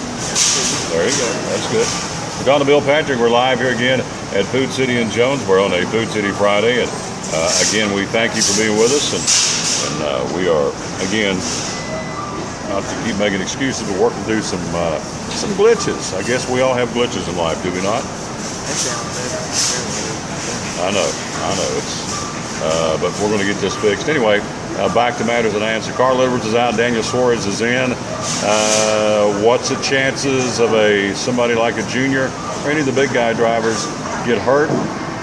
There you go. That's good. We're talking to Bill Patrick. We're live here again at Food City in Jonesboro on a Food City Friday. And again, we thank you for being with us. And we are, again, not to keep making excuses, but working through some glitches. I guess we all have glitches in life, do we not? I know. But we're going to get this fixed. Anyway, back to matters at answer. Carl Edwards is out. Daniel Suarez is in. What's the chances of somebody like a junior or any of the big guy drivers get hurt?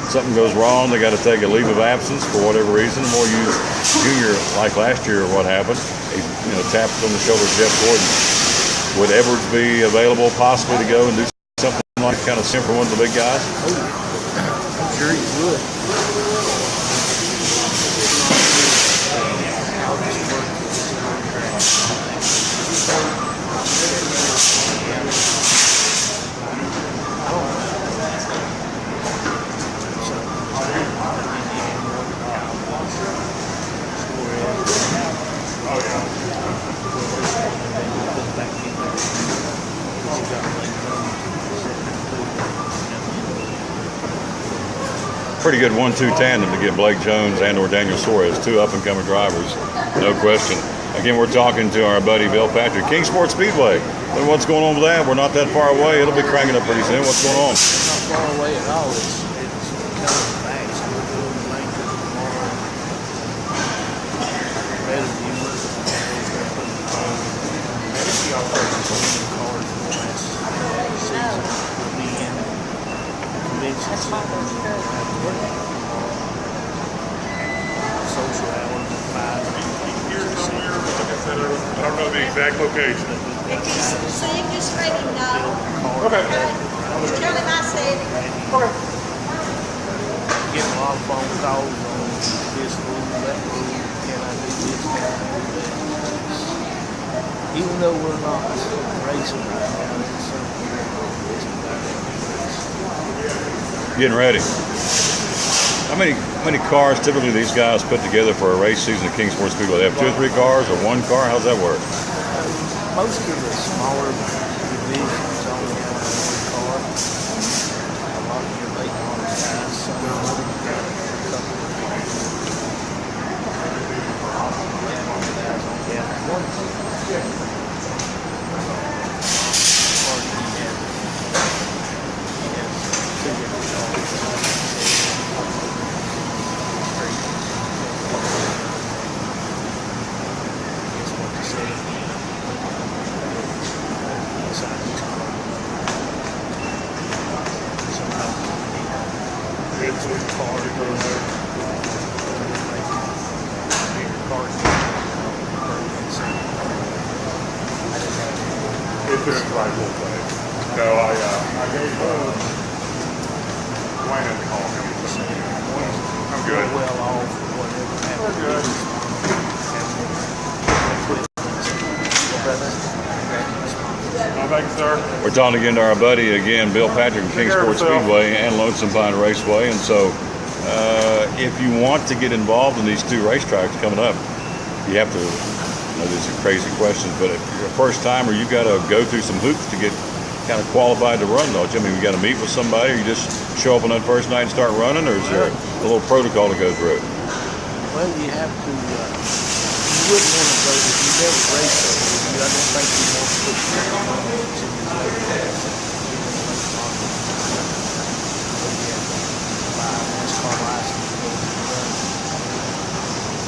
Something goes wrong. They got to take a leave of absence for whatever reason. We'll use junior like last year. What happened? He tapped on the shoulder of Jeff Gordon. Would Edwards be available possibly to go and do something like kind of sim for one of the big guys? I'm sure you would. pretty good 1-2 tandem to get Blake Jones and or Daniel Suarez, two up-and-coming drivers, no question. Again, we're talking to our buddy Bill Patrick, Kingsport Speedway. And what's going on with that? We're not that far away. It'll be cranking up pretty soon. What's going on? Not far away at all. It's coming back. So we're doing the lane trip tomorrow. Better than you. Y'all purchased so many cars in the last season. We'll be in convention center. Social hours at 5. I don't know the exact location. So you just let him know. Okay. Just tell him I said. Getting a lot of phone calls on this rule, that rule. Can I do this? Can I do that? Even though we're not racing right now, there's something about Getting ready. How many cars typically these guys put together for a race season at Kingsport Speedway? They have 2 or 3 cars or 1 car? How's that work? Most of the smaller divisions only have 1 car. A lot of your late model guys, some of them have a couple of cars. All of the late model guys only have 1 car. Or he has 2 different cars. It's just right full play. No, I gave Dwayne had to call him. I'm good. Well off or whatever. We're good. No, thank you, sir. We're talking again to our buddy, again, Bill Patrick from Kingsport Speedway and Lonesome Pine Raceway. And so if you want to get involved in these 2 racetracks coming up, you have to, I know these are crazy questions, but if you're a first timer, you've got to go through some hoops to get kind of qualified to run, don't you? I mean, you got to meet with somebody, or you just show up on that first night and start running, or is there a little protocol to go through? Well, you have to, you wouldn't want to go, if you never raced over you, I don't think you want to put your NASCAR license.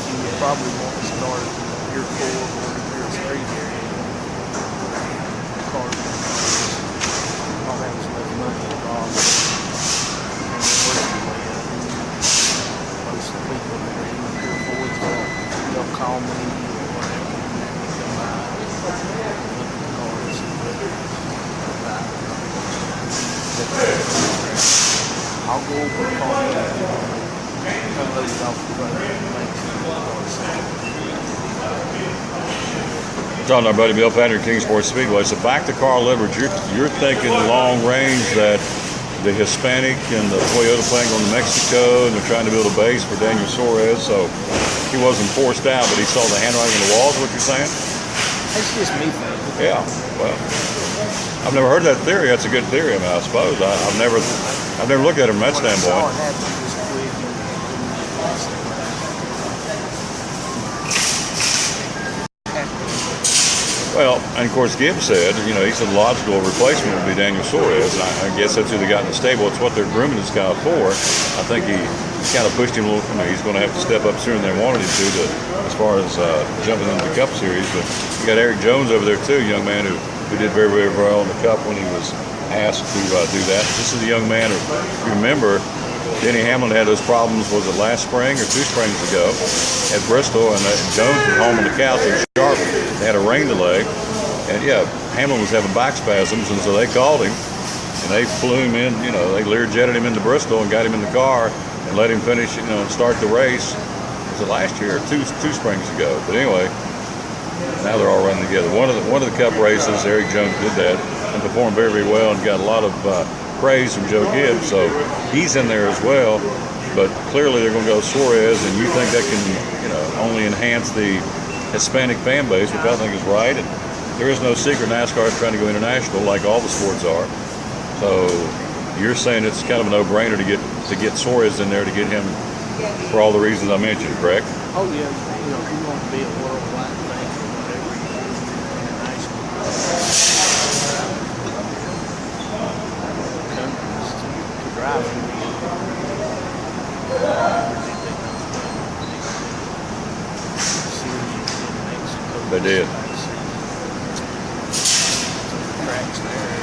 You would probably want to start year 4 or year 3 here. Cars don't have as much money involved. And then work your way up. Most of the people that are in the Pure Boys, they'll call me or whatever, and then we come by, look at the cars, and I'll go over the car, unload it off the road, and make sure the car's Talking to our buddy Bill Patrick, Kingsport Speedway. So back to Carl Edwards, you're thinking long range that the Hispanic and the Toyota plant going to Mexico, and they're trying to build a base for Daniel Suarez. So he wasn't forced out, but he saw the handwriting on the wall. Is what you're saying? That's just me thinking. Yeah. Well, I've never heard that theory. That's a good theory. I mean, I suppose I've never looked at it from that When I saw standpoint. it happen this quick, Well, and of course Gibbs said, he said the logical replacement would be Daniel Suarez, and I guess that's who they got in the stable. It's what they're grooming this guy for. I think he kind of pushed him a little. He's going to have to step up sooner than they wanted him to as far as jumping into the Cup Series. But you got Eric Jones over there too, a young man who did very, very well in the Cup when he was asked to do that. This is a young man who, if you remember, Denny Hamlin had those problems, was it last spring or 2 springs ago, at Bristol, and Jones was home on the couch in Sharp. They had a rain delay, and Hamlin was having back spasms, and so they called him, and they flew him in, they Learjetted him into Bristol and got him in the car and let him finish, and start the race. Was it last year or two springs ago? But anyway, now they're all running together. One of the Cup races, Eric Jones did that and performed very, very well and got a lot of praise from Joe Gibbs, so he's in there as well. But clearly they're going to go Suarez, and you think that can, only enhance the Hispanic fan base, which I think is right. And there is no secret NASCAR is trying to go international, like all the sports are. So you're saying it's kind of a no-brainer to get Suarez in there to get him for all the reasons I mentioned, correct? Oh yeah, you know, if you want to be a worldwide thing or whatever you do, international, countries to drive in. They did. Tracks there.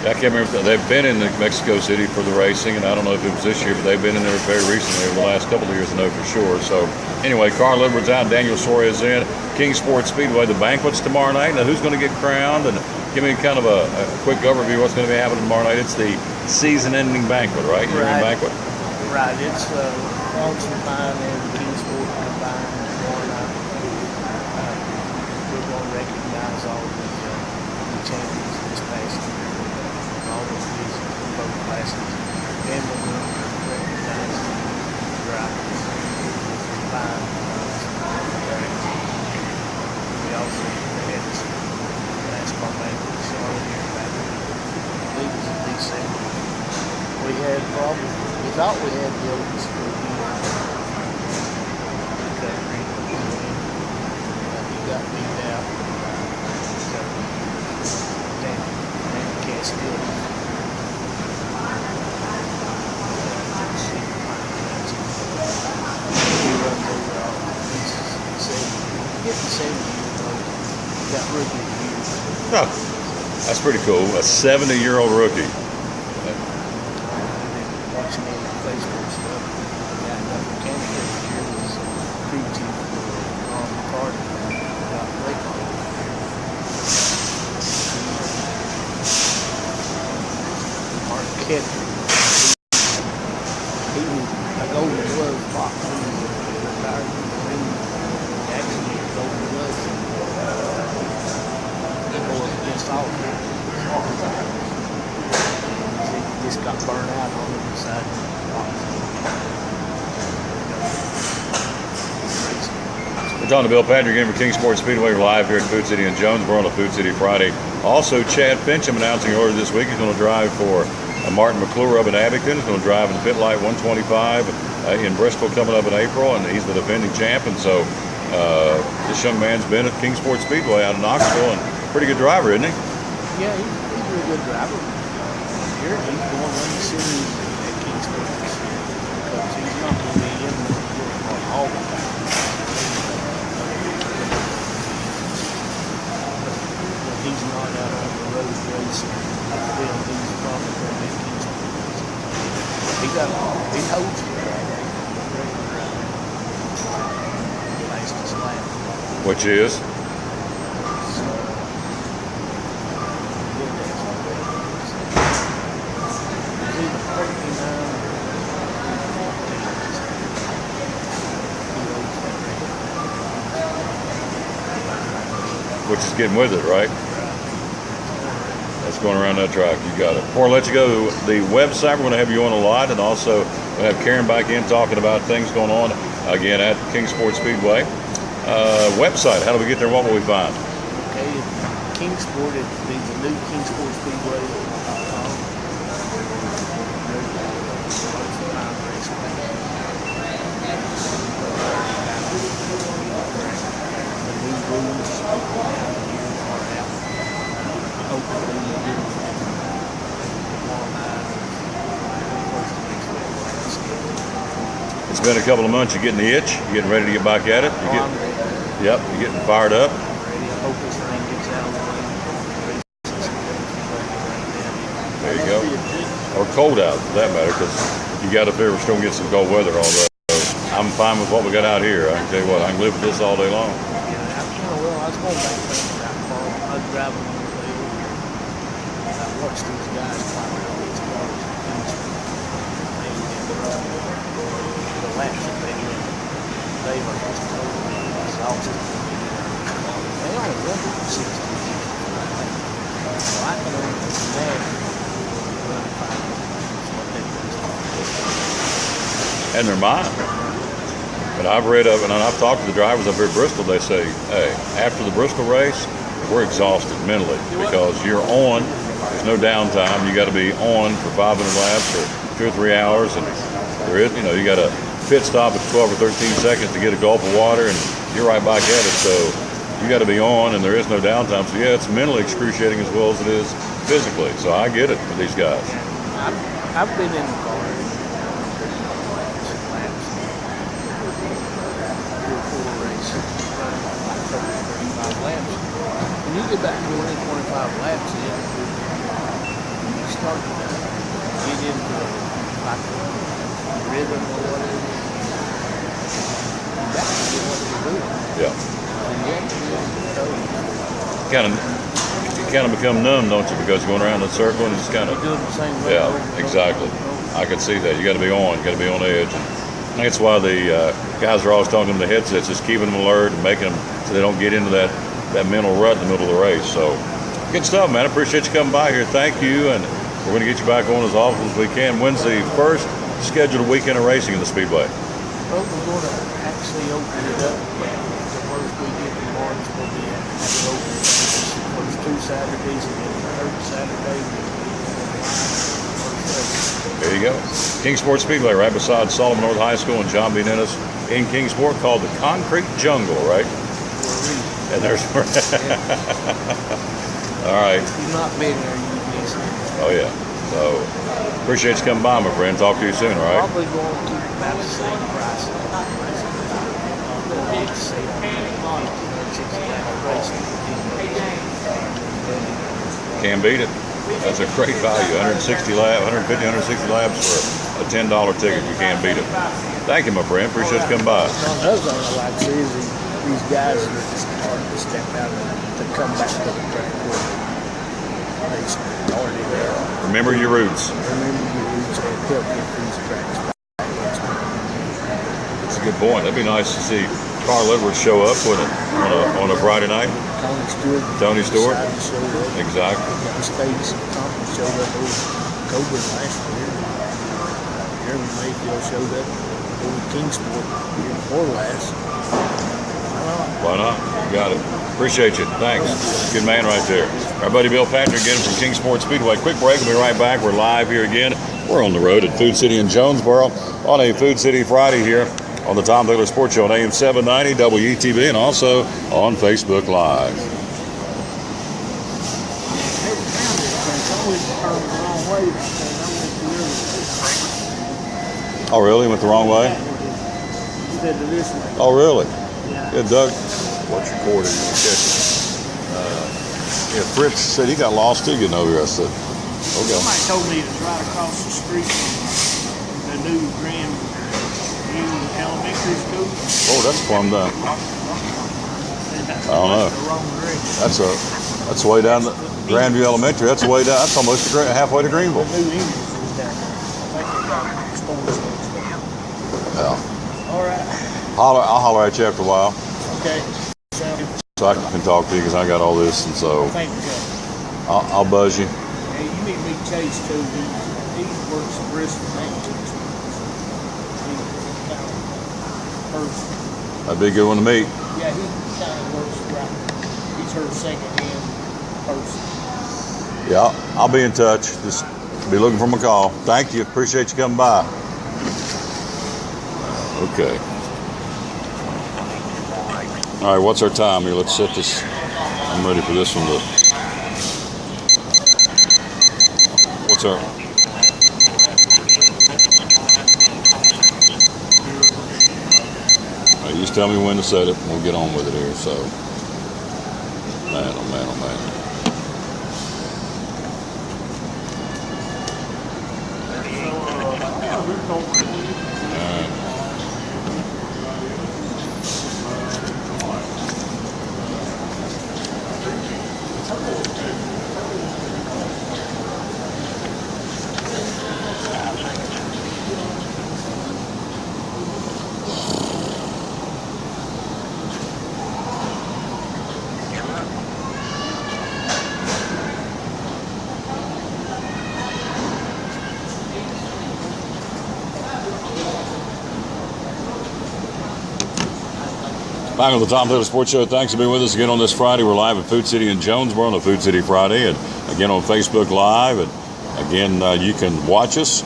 I can't remember. They've been in Mexico City for the racing, and I don't know if it was this year, but they've been in there very recently over the last couple of years, I know for sure. So anyway, Carl Edwards out, Daniel Suarez in. Kingsport Speedway, the banquet's tomorrow night. Now, who's going to get crowned? And give me kind of a quick overview of what's going to be happening tomorrow night. It's the season-ending banquet, right? Year-end banquet. Right. It's Launching Pine and Kingsport combined tomorrow night. We're going to recognize all the champions this past year, all the divisions in both classes, and we're going to recognize the drivers combined. We also had some NASCAR banquets earlier back in, I believe it was in December. We had problems. We thought we had the oldest rookie recovery. He got beat out. So, Danny Castile. He runs over all. He's getting 70 years old. He got rookie of the year. Oh, that's pretty cool. A 70-year-old rookie. Watching him on Facebook stuff, the guy got mechanic every year was crew chief for Ron McCarty. Got Blake on it. Mark Ketchum. He was a Golden Glove box. He was retired from the ring. Actually, a Golden Glove. He go up against all of them. He just got burned out on the inside. We're talking to Bill Patrick again for Kingsport Speedway. We're live here at Food City in Jonesboro on a Food City Friday. Also, Chad Fincham announcing earlier this week he's going to drive for Martin McClure up in Abington. He's going to drive in Pit Light 125 in Bristol coming up in April, and he's the defending champ. And so this young man's been at Kingsport Speedway out in Knoxville, and pretty good driver, isn't he? Yeah, he's a really good driver. Here, he's going to win the series at Kingsport this year because he's not going to be in the all the time. When he's not out on the road racing, then he's probably going to be at Kingsport. He holds it right there. Fastest lap. Which is? Which is getting with it, right? That's going around that track. You got it. Before I let you go, the website, we're going to have you on a lot, and also we'll have Karen back in talking about things going on again at Kingsport Speedway. Website, how do we get there? What will we find? Okay, Kingsport, it'd be the new Kingsport Speedway.com. The new rules are out. Hopefully, It's been a couple of months. You're getting the itch. You're getting ready to get back at it. Yep, you're getting fired up. I hope this rain gets out of the way. There you go. Or cold out, for that matter, because you got to figure we're still going to get some cold weather. Although I'm fine with what we got out here. I can tell you what, I can live with this all day long. Well, I was going back that far. I was driving on the way over here. I watched these guys climb out these cars. They did the laps that they did. They were just totally exhausted. They only run for 60. So I can only imagine running 5 minutes what they do. And they're mine. And I've read of, and I've talked to the drivers up here at Bristol. They say, hey, after the Bristol race, we're exhausted mentally because you're on. There's no downtime. You got to be on for 500 laps or 2 or 3 hours, and there is, you got a pit stop at 12 or 13 seconds to get a gulp of water, and you're right back at it. So you got to be on, and there is no downtime. So yeah, it's mentally excruciating as well as it is physically. So I get it for these guys. I've been in the car. When you get back 20-25 laps in, you start to get into like a rhythm or whatever. You got to get what you're doing. Yeah. And you have to be able to You kind of become numb, don't you? Because you're going around in a circle and it's kind of. You're doing the same way. Yeah, exactly. I can see that. You got to be on. You got to be on edge. And I think that's why the guys are always talking to them the headsets, just keeping them alert and making them so they don't get into that mental rut in the middle of the race. So good stuff, man. I appreciate you coming by here. Thank you, and we're going to get you back on as often as we can. When's the first scheduled weekend of racing in the Speedway? Well, we're going to actually open it up. The first weekend in March will be at the open. First 2 Saturdays and then the third Saturday. There you go. Kingsport Speedway, right beside Solomon North High School and John B. Dennis in Kingsport, called the Concrete Jungle, right? And there's all right. If you've not been there, you'd miss it. Oh yeah. So appreciate you coming by, my friend. Talk to you soon, all right? Probably going to keep about the same price. Can't beat it. That's a great value. 150, 160 laps for a $10 ticket. You can't beat it. Thank you, my friend. Appreciate you coming by. Another thing I like to see is these guys are just starting to step out to come back to the track where they started there. Remember your roots. Remember your roots and help get these tracks back. That's a good point. That'd be nice to see Carl Edwards show up with it on a Friday night. Tony Stewart. Exactly. States showed up over Coburn last year. Jeremy Mayfield showed up over Kingsport year before last. Why not? You got it. Appreciate you. Thanks. Good man right there. Our buddy Bill Patrick again from Kingsport Speedway. Quick break. We'll be right back. We're live here again. We're on the road at Food City in Jonesboro on a Food City Friday here on the Tom Taylor Sports Show on AM 790 WETV and also on Facebook Live. Oh, really? Went the wrong way? Instead of this way. Oh, really? Yeah. Yeah, Doug, what's your quarter? Yeah, Fritz said he got lost too getting over here. I said, okay. Somebody told me it's right across the street from the new Grand View Elementary School. Oh, that's plumb done. I don't know. That's the wrong direction. That's way down the Grandview Elementary. That's way down. That's almost halfway to Greenville. The new English is down there. I think they got sports. Yeah. All right. I'll holler at you after a while. Okay. Sounds good. So I can talk to you because I got all this, and so Thank you. I'll buzz you. Hey, you need to meet Chase too. He works at Bristol Maintenance. He's kind of person. That'd be a good one to meet. Yeah, he kind of works right. He's her second-hand person. Yeah, I'll be in touch. Just be looking for my call. Thank you. Appreciate you coming by. Okay. All right, what's our time here? Let's set this. I'm ready for this one to. What's our. All right, you just tell me when to set it and we'll get on with it here. So, man, oh man, oh man. Back on the Tom Taylor Sports Show. Thanks for being with us again on this Friday. We're live at Food City in Jonesboro on a Food City Friday, and again on Facebook Live. And again, you can watch us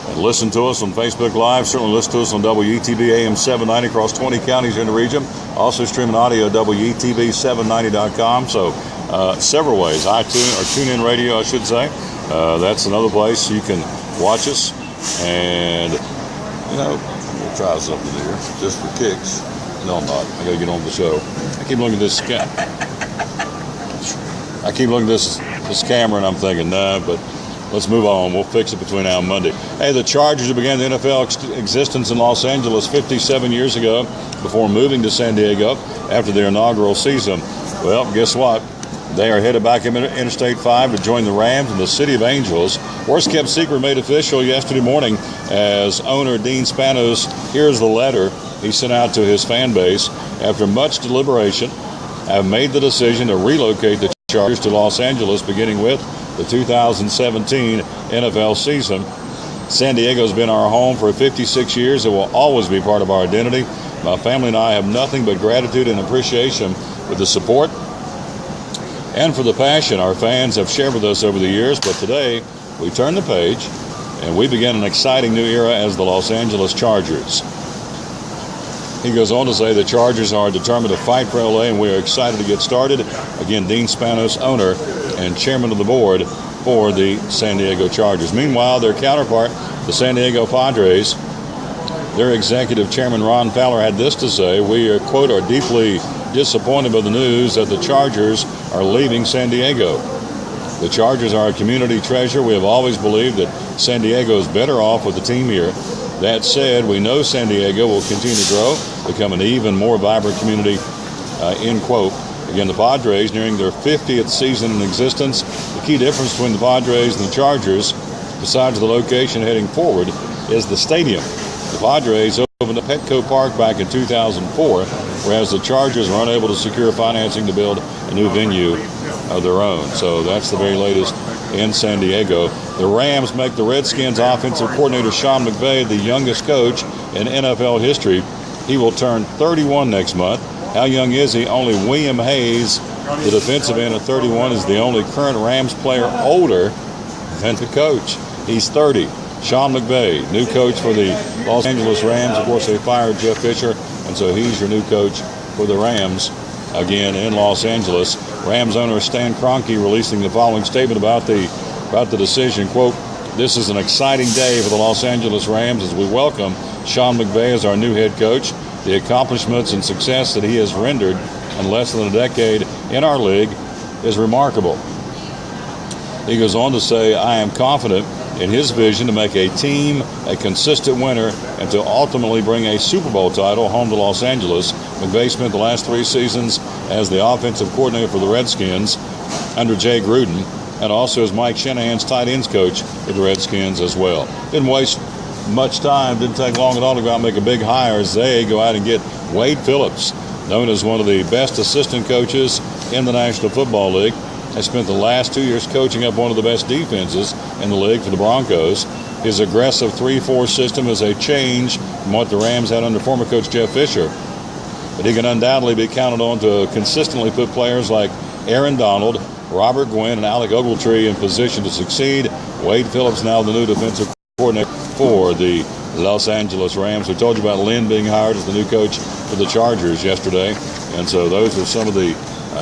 and listen to us on Facebook Live. Certainly listen to us on WETB AM 790 across 20 counties in the region. Also streaming audio at WETB790.com. So several ways. iTunes or TuneIn Radio, I should say. That's another place you can watch us. And we'll try something here just for kicks. No, I'm not. I got to get on with the show. I keep looking at this this camera, and I'm thinking, nah, but let's move on. We'll fix it between now and Monday. Hey, the Chargers began the NFL existence in Los Angeles 57 years ago before moving to San Diego after their inaugural season. Well, guess what? They are headed back in Interstate 5 to join the Rams in the City of Angels. Worst-kept secret made official yesterday morning as owner Dean Spanos hears the letter he sent out to his fan base. After much deliberation, have made the decision to relocate the Chargers to Los Angeles beginning with the 2017 NFL season. San Diego's been our home for 56 years. It will always be part of our identity. My family and I have nothing but gratitude and appreciation for the support and for the passion our fans have shared with us over the years. But today, we turn the page and we begin an exciting new era as the Los Angeles Chargers. He goes on to say the Chargers are determined to fight for LA, and we are excited to get started. Again, Dean Spanos, owner and chairman of the board for the San Diego Chargers. Meanwhile, their counterpart, the San Diego Padres, their executive chairman Ron Fowler had this to say: we are, quote, are deeply disappointed by the news that the Chargers are leaving San Diego. The Chargers are a community treasure. We have always believed that San Diego is better off with the team here. That said, we know San Diego will continue to grow, become an even more vibrant community, end quote. Again, the Padres nearing their 50th season in existence. The key difference between the Padres and the Chargers, besides the location heading forward, is the stadium. The Padres opened up Petco Park back in 2004, whereas the Chargers were unable to secure financing to build a new venue of their own. So that's the very latest in San Diego. The Rams make the Redskins offensive coordinator Sean McVay the youngest coach in NFL history. He will turn 31 next month. How young is he? Only William Hayes, the defensive end at 31, is the only current Rams player older than the coach. He's 30. Sean McVay, new coach for the Los Angeles Rams. Of course, they fired Jeff Fisher, and so he's your new coach for the Rams again in Los Angeles. Rams owner Stan Kroenke releasing the following statement about the decision. Quote, this is an exciting day for the Los Angeles Rams as we welcome Sean McVay as our new head coach. The accomplishments and success that he has rendered in less than a decade in our league is remarkable. He goes on to say, I am confident in his vision to make a team a consistent winner and to ultimately bring a Super Bowl title home to Los Angeles. McVay spent the last 3 seasons as the offensive coordinator for the Redskins under Jay Gruden, and also as Mike Shanahan's tight ends coach for the Redskins as well. Didn't waste much time, didn't take long at all to go out and make a big hire as they go out and get Wade Phillips, known as one of the best assistant coaches in the National Football League. Has spent the last 2 years coaching up one of the best defenses in the league for the Broncos. His aggressive 3-4 system is a change from what the Rams had under former coach Jeff Fisher. But he can undoubtedly be counted on to consistently put players like Aaron Donald, Robert Gwynn, and Alec Ogletree in position to succeed. Wade Phillips now the new defensive coordinator for the Los Angeles Rams. We told you about Lynn being hired as the new coach for the Chargers yesterday. And so those are some of the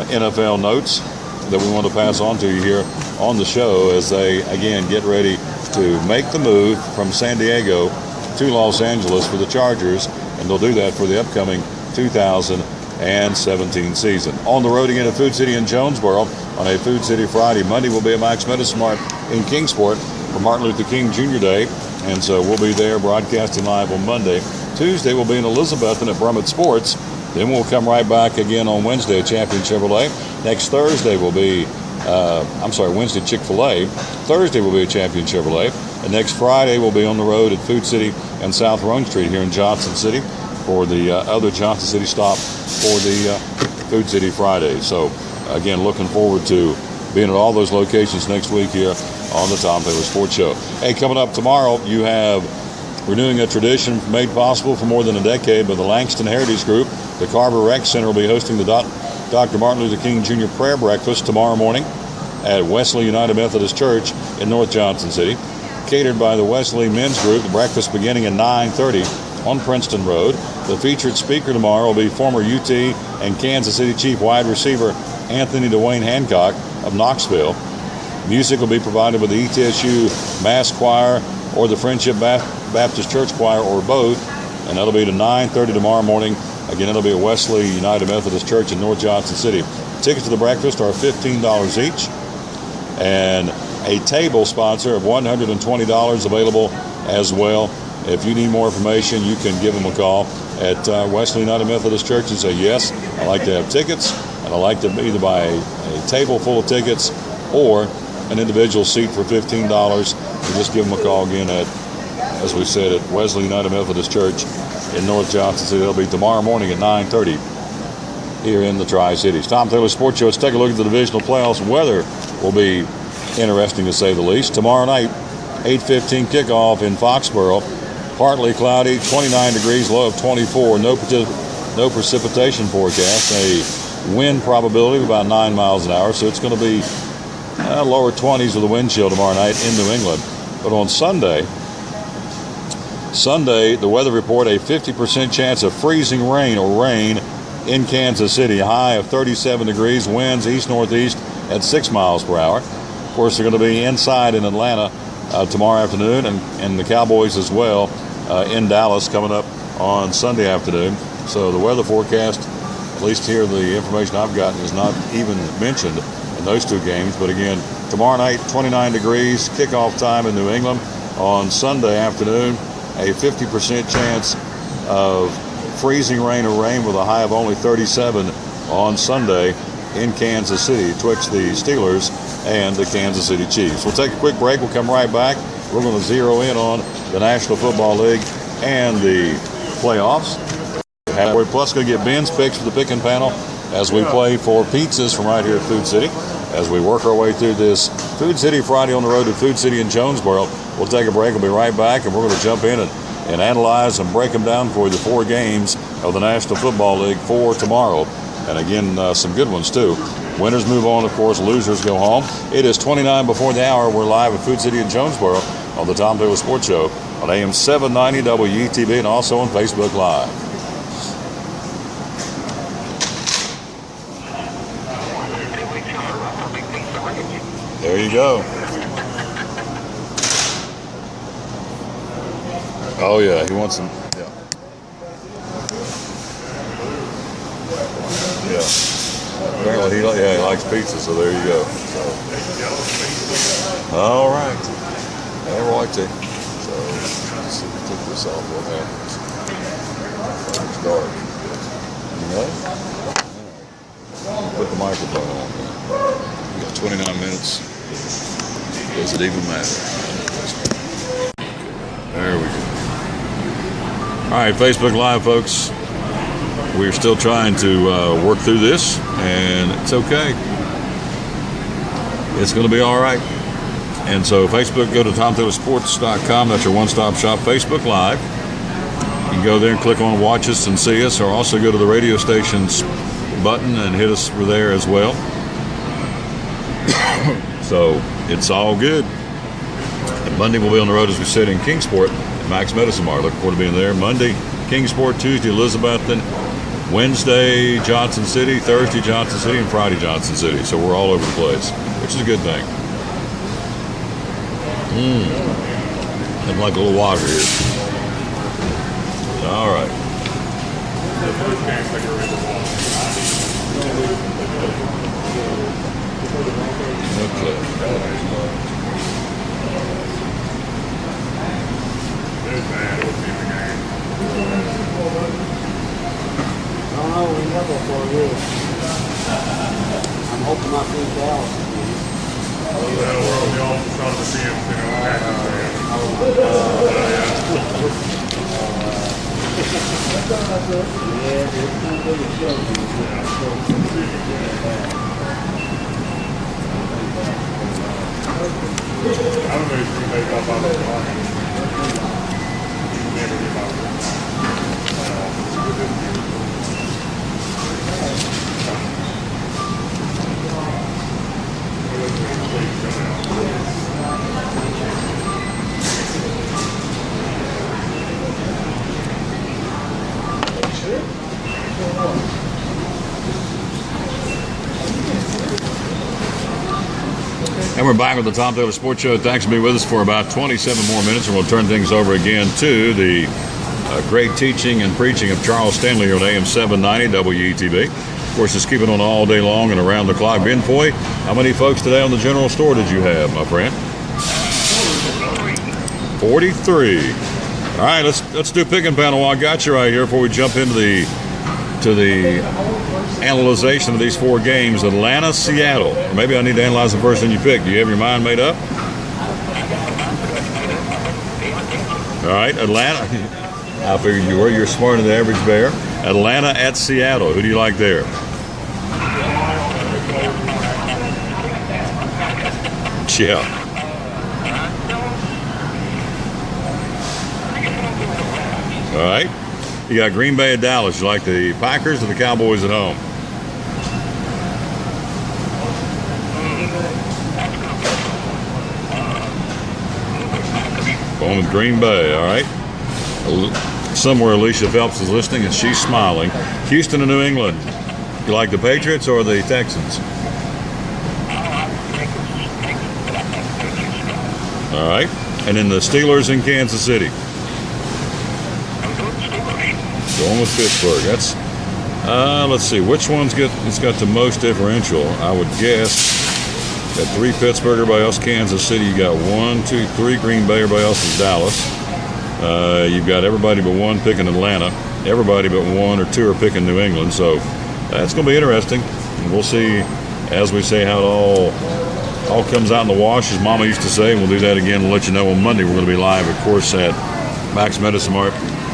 NFL notes that we want to pass on to you here on the show as they, again, get ready to make the move from San Diego to Los Angeles for the Chargers, and they'll do that for the upcoming 2017 season. On the road again at Food City in Jonesboro on a Food City Friday. Monday will be at Max Medicine Mart in Kingsport for Martin Luther King Jr. Day, and so we'll be there broadcasting live on Monday. Tuesday we'll be in Elizabethton at Brummett Sports. Then we'll come right back again on Wednesday at Champion Chevrolet. Next Thursday will be, Wednesday Chick-fil-A. Thursday will be at Champion Chevrolet. And next Friday we'll be on the road at Food City and South Rome Street here in Johnson City for the other Johnson City stop for the Food City Friday. So, again, looking forward to being at all those locations next week here on the Tom Taylor Sports Show. Hey, coming up tomorrow, you have Renewing a tradition made possible for more than a decade by the Langston Heritage Group, the Carver Rec Center will be hosting the Dr. Martin Luther King Jr. Prayer Breakfast tomorrow morning at Wesley United Methodist Church in North Johnson City. Catered by the Wesley Men's Group, the breakfast beginning at 9:30 on Princeton Road. The featured speaker tomorrow will be former UT and Kansas City Chief wide receiver Anthony Dwayne Hancock of Knoxville. Music will be provided by the ETSU Mass Choir or the Friendship Baptist Church Choir or both, and that'll be to 9:30 tomorrow morning. Again, it'll be at Wesley United Methodist Church in North Johnson City. Tickets to the breakfast are $15 each, and a table sponsor of $120 available as well. If you need more information, you can give them a call at Wesley United Methodist Church and say, yes, I'd like to have tickets, and I'd like to either buy a table full of tickets or an individual seat for $15. And just give them a call again at, as we said, at Wesley United Methodist Church in North Johnson City. It'll be tomorrow morning at 9:30 here in the Tri-Cities. Tom Taylor Sports Show. Let's take a look at the divisional playoffs. Weather will be interesting to say the least. Tomorrow night, 8:15 kickoff in Foxborough. Partly cloudy, 29 degrees, low of 24. No precipitation forecast. A wind probability of about 9 miles an hour. So it's going to be lower 20s with a wind chill tomorrow night in New England. But on Sunday, the weather report, a 50% chance of freezing rain or rain in Kansas City. High of 37 degrees, winds east-northeast at 6 miles per hour. Of course, they're going to be inside in Atlanta tomorrow afternoon, and the Cowboys as well in Dallas coming up on Sunday afternoon. So the weather forecast, at least here the information I've gotten, is not even mentioned in those two games. But again, tomorrow night, 29 degrees, kickoff time in New England. On Sunday afternoon, a 50% chance of freezing rain or rain with a high of only 37 on Sunday in Kansas City, twixt the Steelers and the Kansas City Chiefs. We'll take a quick break. We'll come right back. We're going to zero in on the National Football League and the playoffs. We're plus going to get Ben's picks for the picking panel as we play for pizzas from right here at Food City. As we work our way through this Food City Friday on the road to Food City in Jonesboro, we'll take a break. We'll be right back, and we're going to jump in and analyze and break them down for you, the 4 games of the National Football League for tomorrow. And again, some good ones too. Winners move on, of course. Losers go home. It is 29 before the hour. We're live at Food City in Jonesboro on the Tom Taylor Sports Show on AM 790 WETB and also on Facebook Live. There you go. Oh yeah, he wants some. Yeah. Yeah. Apparently he likes pizza, so there you go. So. All right. All righty. So let's see if we took this off. What happens? It's dark. You know? Put the microphone on. We got 29 minutes. Does it even matter? There we go. All right, Facebook Live, folks. We're still trying to work through this, and it's okay. It's going to be all right. And so Facebook, go to TomTaylorSports.com. That's your one-stop shop, Facebook Live. You can go there and click on Watch Us and See Us, or also go to the radio station's button and hit us for there as well. So it's all good. And Monday we'll be on the road, as we said, in Kingsport at Max Medicine Mart. Looking forward to being there. Monday, Kingsport. Tuesday, Elizabethton. Wednesday, Johnson City. Thursday, Johnson City. And Friday, Johnson City. So we're all over the place, which is a good thing. I'd like a little water here. All right. Okay. We never for you. I'm hoping my free Dallas. Well, we're on the office on the field, you know, Yeah, it's not really show. I don't know if you make up on the line. And we're back with the Tom Taylor Sports Show. Thanks for being with us for about 27 more minutes, and we'll turn things over again to the great teaching and preaching of Charles Stanley here on AM 790 WETB. Of course, it's keeping on all day long and around the clock. Ben Foy, how many folks today on the general store did you have, my friend? 43. All right, let's do pick and panel. I got you right here before we jump into the analyzation of these four games. Atlanta, Seattle. Or maybe I need to analyze the first one you picked. Do you have your mind made up? All right, Atlanta. I figured you were. You're smarter than the average bear. Atlanta at Seattle. Who do you like there? Yeah. All right. You got Green Bay and Dallas. You like the Packers or the Cowboys at home? Going with Green Bay. All right. Somewhere Alicia Phelps is listening and she's smiling. Houston and New England. You like the Patriots or the Texans? All right. And then the Steelers in Kansas City. Going with Pittsburgh. That's let's see, which one's got the most differential? I would guess got 3 Pittsburgh, everybody else Kansas City. You got 1, 2, 3 Green Bay, everybody else is Dallas. You've got everybody but 1 picking Atlanta. Everybody but 1 or 2 are picking New England. So that's going to be interesting. And we'll see, as we say, how it all comes out in the wash, as Mama used to say. We'll do that again. We'll let you know on Monday. We're going to be live, of course, at Max Medicine Mart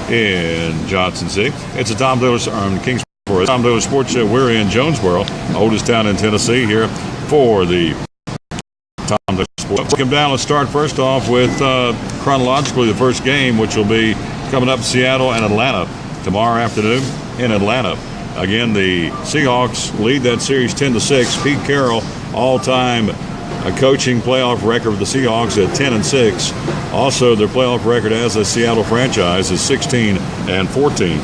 in Johnson City. It's a Tom Taylor Kingsborough. Tom Taylor Sports Show. We're in Jonesboro, oldest town in Tennessee, here for the Tom Taylor Sports. Come down. Let's start first off with chronologically the first game, which will be coming up Seattle and Atlanta tomorrow afternoon in Atlanta. Again, the Seahawks lead that series 10-6. Pete Carroll, all-time coaching playoff record of the Seahawks at 10-6. Also, their playoff record as a Seattle franchise is 16-14.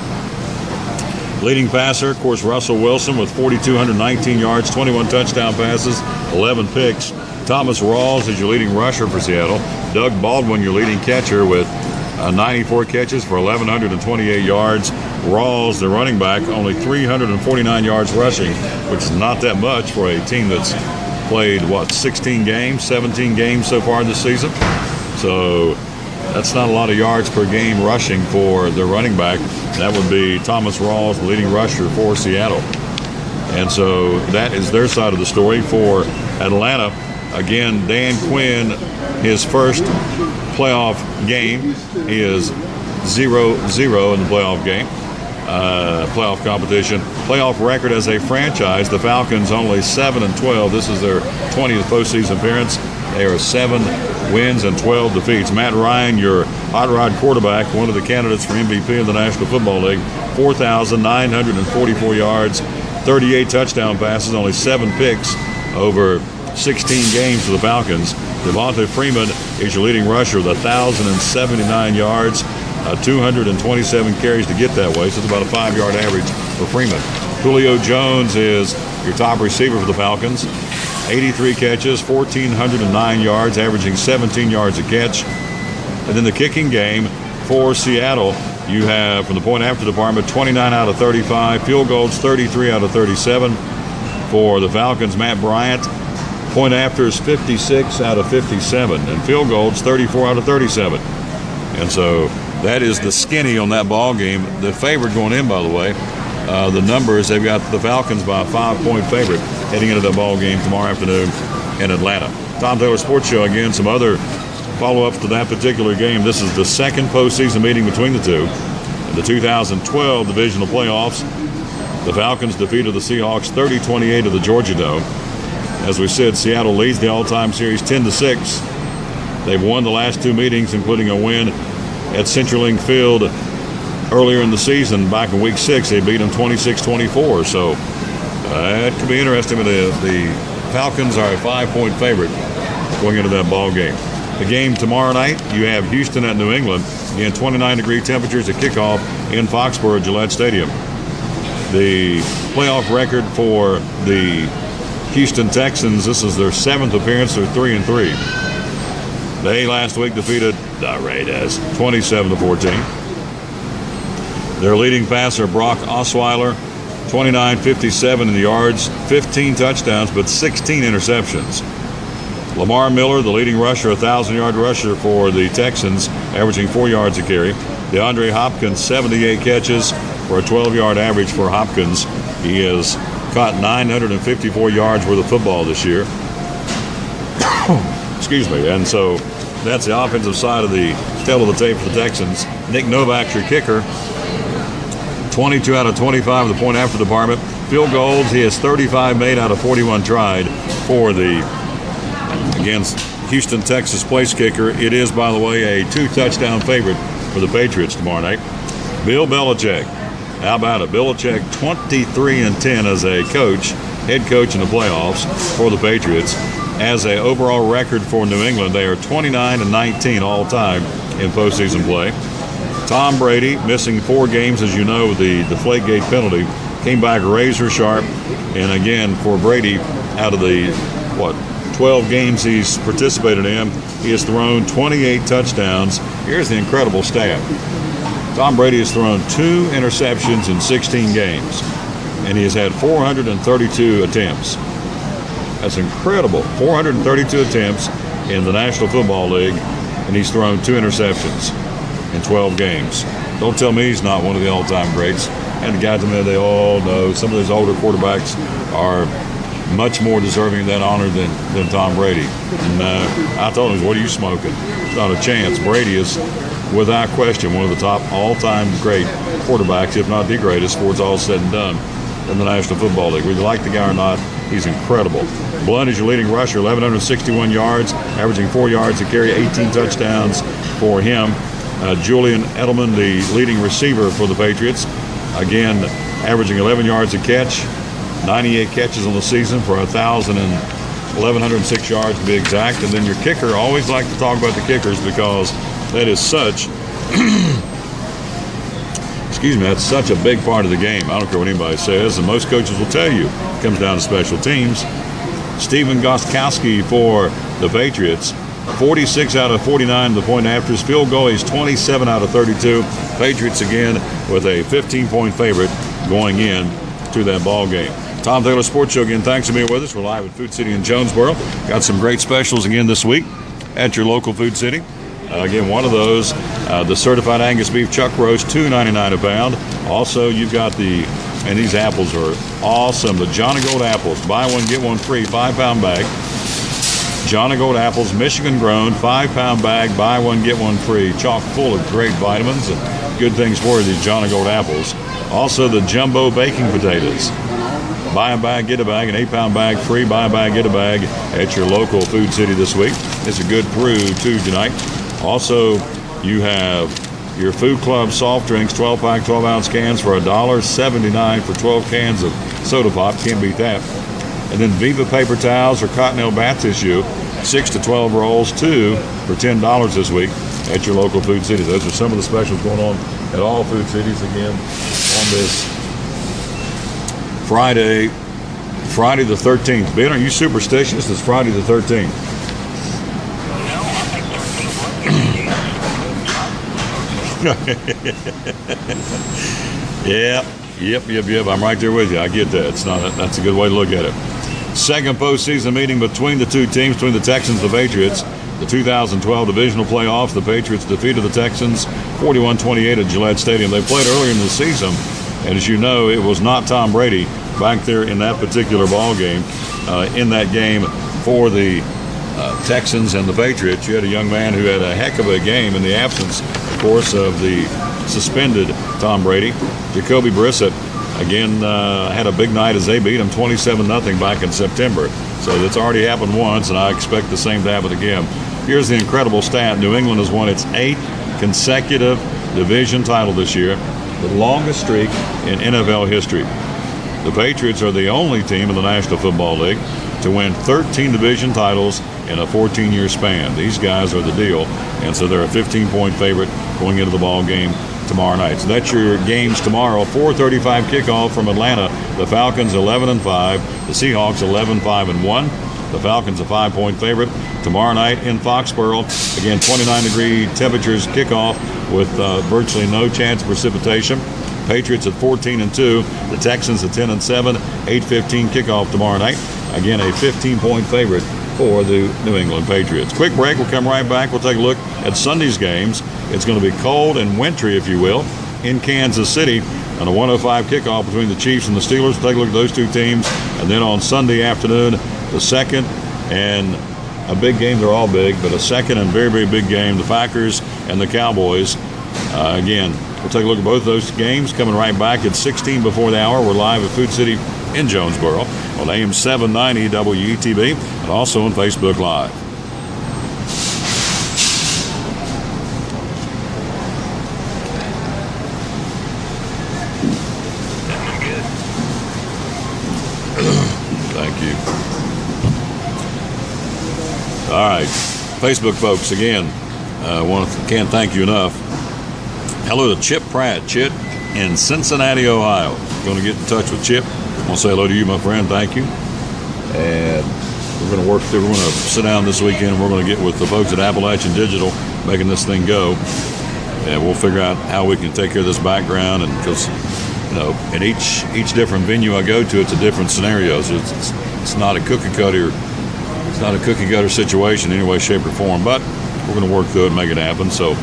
Leading passer, of course, Russell Wilson with 4,219 yards, 21 touchdown passes, 11 picks. Thomas Rawls is your leading rusher for Seattle. Doug Baldwin, your leading catcher, with 94 catches for 1,128 yards. Rawls, the running back, only 349 yards rushing, which is not that much for a team that's played, 17 games so far this season. So that's not a lot of yards per game rushing for the running back. That would be Thomas Rawls, the leading rusher for Seattle. And so that is their side of the story. For Atlanta, again, Dan Quinn, his first playoff game is 0-0 in the playoff game. Playoff competition. Playoff record as a franchise, the Falcons only 7-12. This is their 20th postseason appearance. They are 7 wins and 12 defeats. Matt Ryan, your hot rod quarterback, one of the candidates for MVP of the National Football League, 4,944 yards, 38 touchdown passes, only 7 picks over 16 games for the Falcons. Devonta Freeman is your leading rusher with 1,079 yards, 227 carries to get that way, so it's about a 5-yard average for Freeman. Julio Jones is your top receiver for the Falcons. 83 catches, 1,409 yards, averaging 17 yards a catch. And then the kicking game for Seattle, you have, from the point after department, 29 out of 35, field goals 33 out of 37. For the Falcons, Matt Bryant, point after is 56 out of 57, and field goals 34 out of 37. And so that is the skinny on that ball game. The favorite going in, by the way, the numbers, they've got the Falcons by a 5-point favorite heading into the ball game tomorrow afternoon in Atlanta. Tom Taylor Sports Show, again, some other follow-ups to that particular game. This is the second postseason meeting between the two. In the 2012 divisional playoffs, the Falcons defeated the Seahawks 30-28 at the Georgia Dome. As we said, Seattle leads the all-time series 10-6. They've won the last 2 meetings, including a win at CenturyLink Field earlier in the season. Back in Week 6, they beat them 26-24. So it could be interesting. But the Falcons are a 5-point favorite going into that ball game. The game tomorrow night, you have Houston at New England. Again, 29-degree temperatures at kickoff in Foxborough Gillette Stadium. The playoff record for the Houston Texans, this is their 7th appearance. They're 3-3. They last week defeated the Raiders 27-14. Their leading passer, Brock Osweiler, 29-57 in the yards, 15 touchdowns, but 16 interceptions. Lamar Miller, the leading rusher, 1,000-yard rusher for the Texans, averaging 4 yards a carry. DeAndre Hopkins, 78 catches for a 12-yard average for Hopkins. He has caught 954 yards worth of football this year. Excuse me. And so that's the offensive side of the tail of the tape for the Texans. Nick Novak's your kicker. 22 out of 25 in the point after department. Field goals, he has 35 made out of 41 tried for the, against Houston, Texas place kicker. It is, by the way, a 2-touchdown favorite for the Patriots tomorrow night. Bill Belichick. How about it? Belichick 23-10 as a coach, head coach in the playoffs for the Patriots. As an overall record for New England, they are 29-19 all time in postseason play. Tom Brady missing 4 games, as you know, the Deflategate penalty, came back razor sharp. And again, for Brady, out of the 12 games he's participated in, he has thrown 28 touchdowns. Here's the incredible stat. Tom Brady has thrown 2 interceptions in 16 games, and he has had 432 attempts. That's incredible. 432 attempts in the National Football League, and he's thrown 2 interceptions in 12 games. Don't tell me he's not one of the all-time greats. And the guys in there, they all know some of those older quarterbacks are much more deserving of that honor than Tom Brady. And I told him, what are you smoking? It's not a chance. Brady is, without question, one of the top all-time great quarterbacks, if not the greatest, before it's all said and done in the National Football League. Whether you like the guy or not, he's incredible. Blunt is your leading rusher, 1,161 yards, averaging 4 yards a carry, 18 touchdowns for him. Julian Edelman, the leading receiver for the Patriots, again, averaging 11 yards a catch, 98 catches on the season for 1,106 yards to be exact. And then your kicker, I always like to talk about the kickers because that is such, that's such a big part of the game. I don't care what anybody says, and most coaches will tell you it comes down to special teams. Stephen Gostkowski for the Patriots, 46 out of 49 in the point after. His field goal is 27 out of 32. Patriots again with a 15-point favorite going in to that ball game. Tom Taylor Sports Show again. Thanks for being with us. We're live at Food City in Jonesboro. Got some great specials again this week at your local Food City. Again, one of those, the certified Angus beef chuck roast, $2.99 a pound. Also, you've got and these apples are awesome. The Johnny Gold apples, buy one, get one free, 5-pound bag. Johnny Gold apples, Michigan grown, 5-pound bag, buy one, get one free. Chock full of great vitamins and good things for these Johnny Gold apples. Also, the jumbo baking potatoes. Buy a bag, get a bag, an 8-pound bag free. Buy a bag, get a bag at your local Food City this week. It's a good brew, too, tonight. Also, you have your Food Club soft drinks, 12-pack, 12-ounce cans for $1.79 for 12 cans of soda pop. Can't beat that. And then Viva paper towels or Cottonelle bath tissue, 6 to 12 rolls, 2 for $10 this week at your local Food City. Those are some of the specials going on at all Food Cities again on this Friday the 13th. Ben, are you superstitious? It's Friday the 13th. Yep. I'm right there with you. I get that. That's a good way to look at it. Second postseason meeting between the two teams, between the Texans and the Patriots. The 2012 divisional playoffs. The Patriots defeated the Texans 41-28 at Gillette Stadium. They played earlier in the season, and as you know, it was not Tom Brady back there in that particular ball game. In that game for the Texans and the Patriots, you had a young man who had a heck of a game in the absence, of course, of the suspended Tom Brady. Jacoby Brissett, again, had a big night as they beat him 27-0 back in September. So that's already happened once, and I expect the same to happen again. Here's the incredible stat. New England has won its 8th consecutive division title this year, the longest streak in NFL history. The Patriots are the only team in the National Football League to win 13 division titles in a 14-year span. These guys are the deal, and so they're a 15-point favorite going into the ball game tomorrow night. So that's your games tomorrow. 4:35 kickoff from Atlanta. The Falcons 11-5. The Seahawks 11-5-1. The Falcons a 5-point favorite tomorrow night in Foxborough. Again, 29-degree temperatures kickoff with virtually no chance of precipitation. Patriots at 14-2. The Texans at 10-7. 8:15 kickoff tomorrow night. Again, a 15-point favorite for the New England Patriots. Quick break. We'll come right back. We'll take a look at Sunday's games. It's going to be cold and wintry, if you will, in Kansas City on a 1:05 kickoff between the Chiefs and the Steelers. We'll take a look at those two teams. And then on Sunday afternoon, the second and a big game. They're all big, but a second and very, very big game, the Packers and the Cowboys. Again, we'll take a look at both of those games coming right back at 16 before the hour. We're live at Food City in Jonesboro on AM 790 WETB and also on Facebook Live. Thank you. All right, Facebook folks, again, can't thank you enough. Hello to Chip Pratt. Chip in Cincinnati, Ohio. Going to get in touch with Chip. I want to say hello to you, my friend. Thank you. And we're going to work through. We're going to sit down this weekend. And we're going to get with the folks at Appalachian Digital, making this thing go. And we'll figure out how we can take care of this background. And because, you know, in each different venue I go to, it's a different scenario. So it's not a cookie cutter. It's not a cookie cutter situation in any way, shape, or form. But we're going to work through it and make it happen. So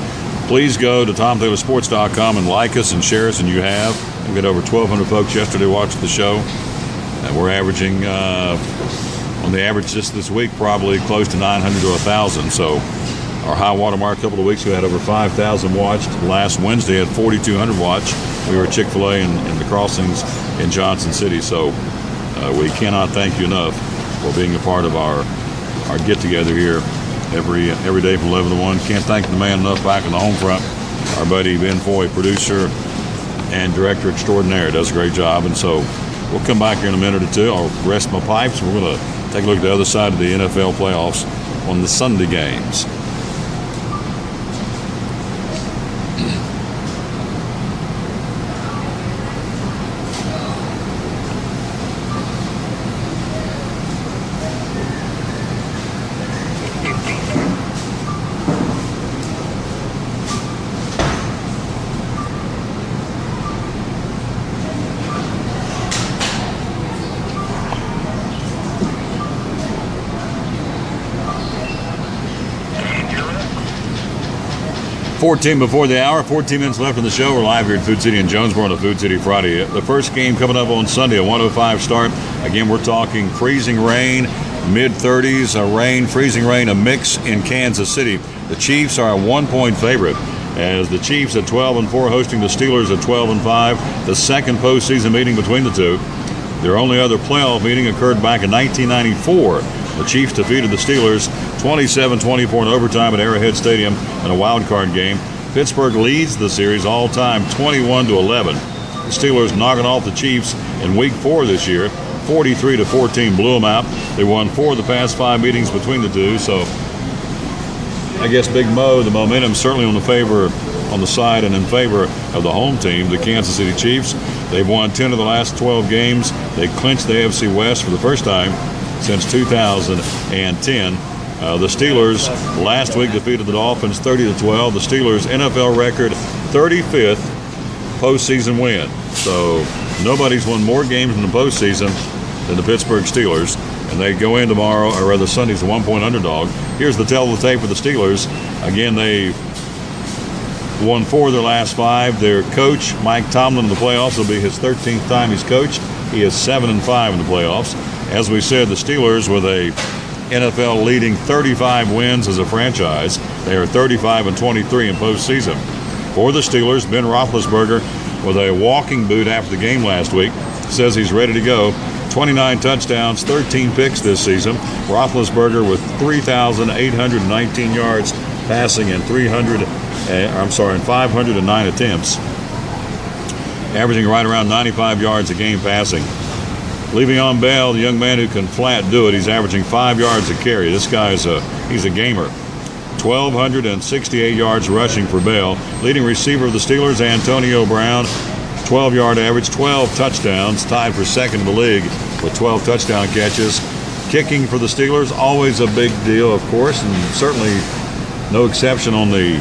please go to TomTaylorSports.com and like us and share us, and you have. We got over 1,200 folks yesterday watching the show, and we're averaging, on the average just this week, probably close to 900 to 1,000. So our high water mark a couple of weeks ago had over 5,000 watched. Last Wednesday had 4,200 watched. We were at Chick-fil-A in the Crossings in Johnson City. So we cannot thank you enough for being a part of our get-together here every day from 11 to 1. Can't thank the man enough back on the home front. Our buddy Ben Foy, producer and director extraordinaire, does a great job. And so we'll come back here in a minute or two. I'll rest my pipes. We're going to take a look at the other side of the NFL playoffs on the Sunday games. $14 before the hour, 14 minutes left in the show. We're live here at Food City in Jonesboro on a Food City Friday. The first game coming up on Sunday, a 1:05 start. Again, we're talking freezing rain, mid-30s, freezing rain, a mix in Kansas City. The Chiefs are a 1-point favorite, as the Chiefs at 12-4 hosting the Steelers at 12-5, the second postseason meeting between the two. Their only other playoff meeting occurred back in 1994. The Chiefs defeated the Steelers 27-24 in overtime at Arrowhead Stadium in a wild card game. Pittsburgh leads the series all time 21-11. The Steelers knocking off the Chiefs in week 4 this year. 43-14 blew them out. They won 4 of the past 5 meetings between the two. So I guess Big Mo, the momentum certainly on the side and in favor of the home team, the Kansas City Chiefs. They've won 10 of the last 12 games. They clinched the AFC West for the first time since 2010. The Steelers last week defeated the Dolphins 30-12. The Steelers' NFL record 35th postseason win. So nobody's won more games in the postseason than the Pittsburgh Steelers. And they go in tomorrow, or rather Sunday's a 1-point underdog. Here's the tell of the tape for the Steelers. Again, they won 4 of their last 5. Their coach, Mike Tomlin, in the playoffs, will be his 13th time he's coached. He is 7-5 in the playoffs. As we said, the Steelers with a NFL leading 35 wins as a franchise. They are 35-23 in postseason. For the Steelers, Ben Roethlisberger with a walking boot after the game last week says he's ready to go. 29 touchdowns, 13 picks this season. Roethlisberger with 3,819 yards passing and 300 in 509 attempts, averaging right around 95 yards a game passing. Le'Veon Bell, the young man who can flat do it, he's averaging 5 yards a carry. This guy's he's a gamer. 1,268 yards rushing for Bell. Leading receiver of the Steelers, Antonio Brown, 12-yard average, 12 touchdowns, tied for second in the league with 12 touchdown catches. Kicking for the Steelers, always a big deal, of course, and certainly no exception on the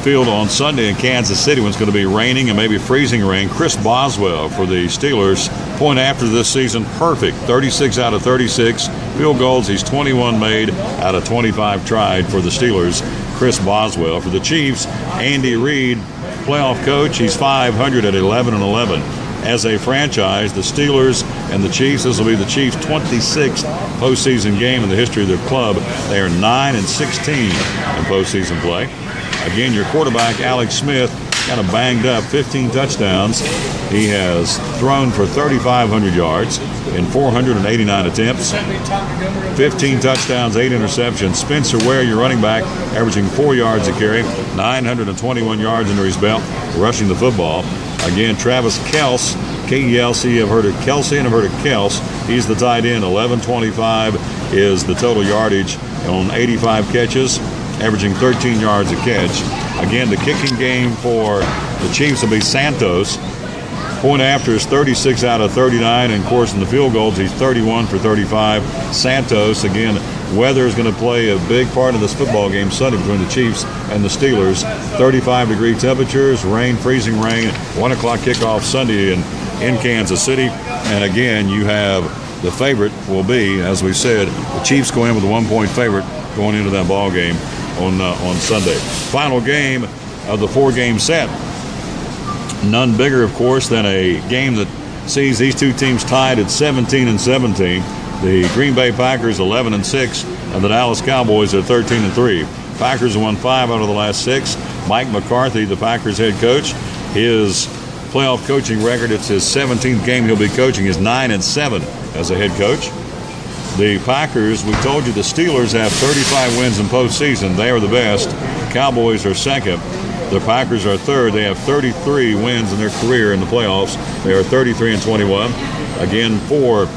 field on Sunday in Kansas City when it's going to be raining and maybe freezing rain. Chris Boswell for the Steelers, point after this season, perfect. 36 out of 36 field goals. He's 21 made out of 25 tried for the Steelers. Chris Boswell for the Chiefs, Andy Reid, playoff coach. He's 500 at 11-11. As a franchise, the Steelers and the Chiefs, this will be the Chiefs' 26th postseason game in the history of their club. They are 9-16 in postseason play. Again, your quarterback, Alex Smith, kind of banged up, 15 touchdowns. He has thrown for 3,500 yards in 489 attempts, 15 touchdowns, 8 interceptions. Spencer Ware, your running back, averaging 4 yards a carry, 921 yards under his belt, rushing the football. Again, Travis Kelce, K-E-L-C, I've heard of Kelsey and I've heard of Kelce. He's the tight end. 1125 is the total yardage on 85 catches, averaging 13 yards a catch. Again, the kicking game for the Chiefs will be Santos. Point after is 36 out of 39, and of course in the field goals he's 31 for 35. Santos, again, weather is going to play a big part of this football game Sunday between the Chiefs and the Steelers. 35-degree temperatures, rain, freezing rain, 1 o'clock kickoff Sunday in Kansas City. And again, you have the favorite will be, as we said, the Chiefs go in with a 1-point favorite going into that ball game on Sunday. Final game of the 4-game set. None bigger, of course, than a game that sees these two teams tied at 17-17. The Green Bay Packers 11-6, and the Dallas Cowboys at 13-3. Packers have won 5 out of the last 6. Mike McCarthy, the Packers head coach, his playoff coaching record, it's his 17th game he'll be coaching, is 9-7 as a head coach. The Packers, we told you the Steelers have 35 wins in postseason. They are the best. The Cowboys are second. The Packers are third. They have 33 wins in their career in the playoffs. They are 33-21. Again, for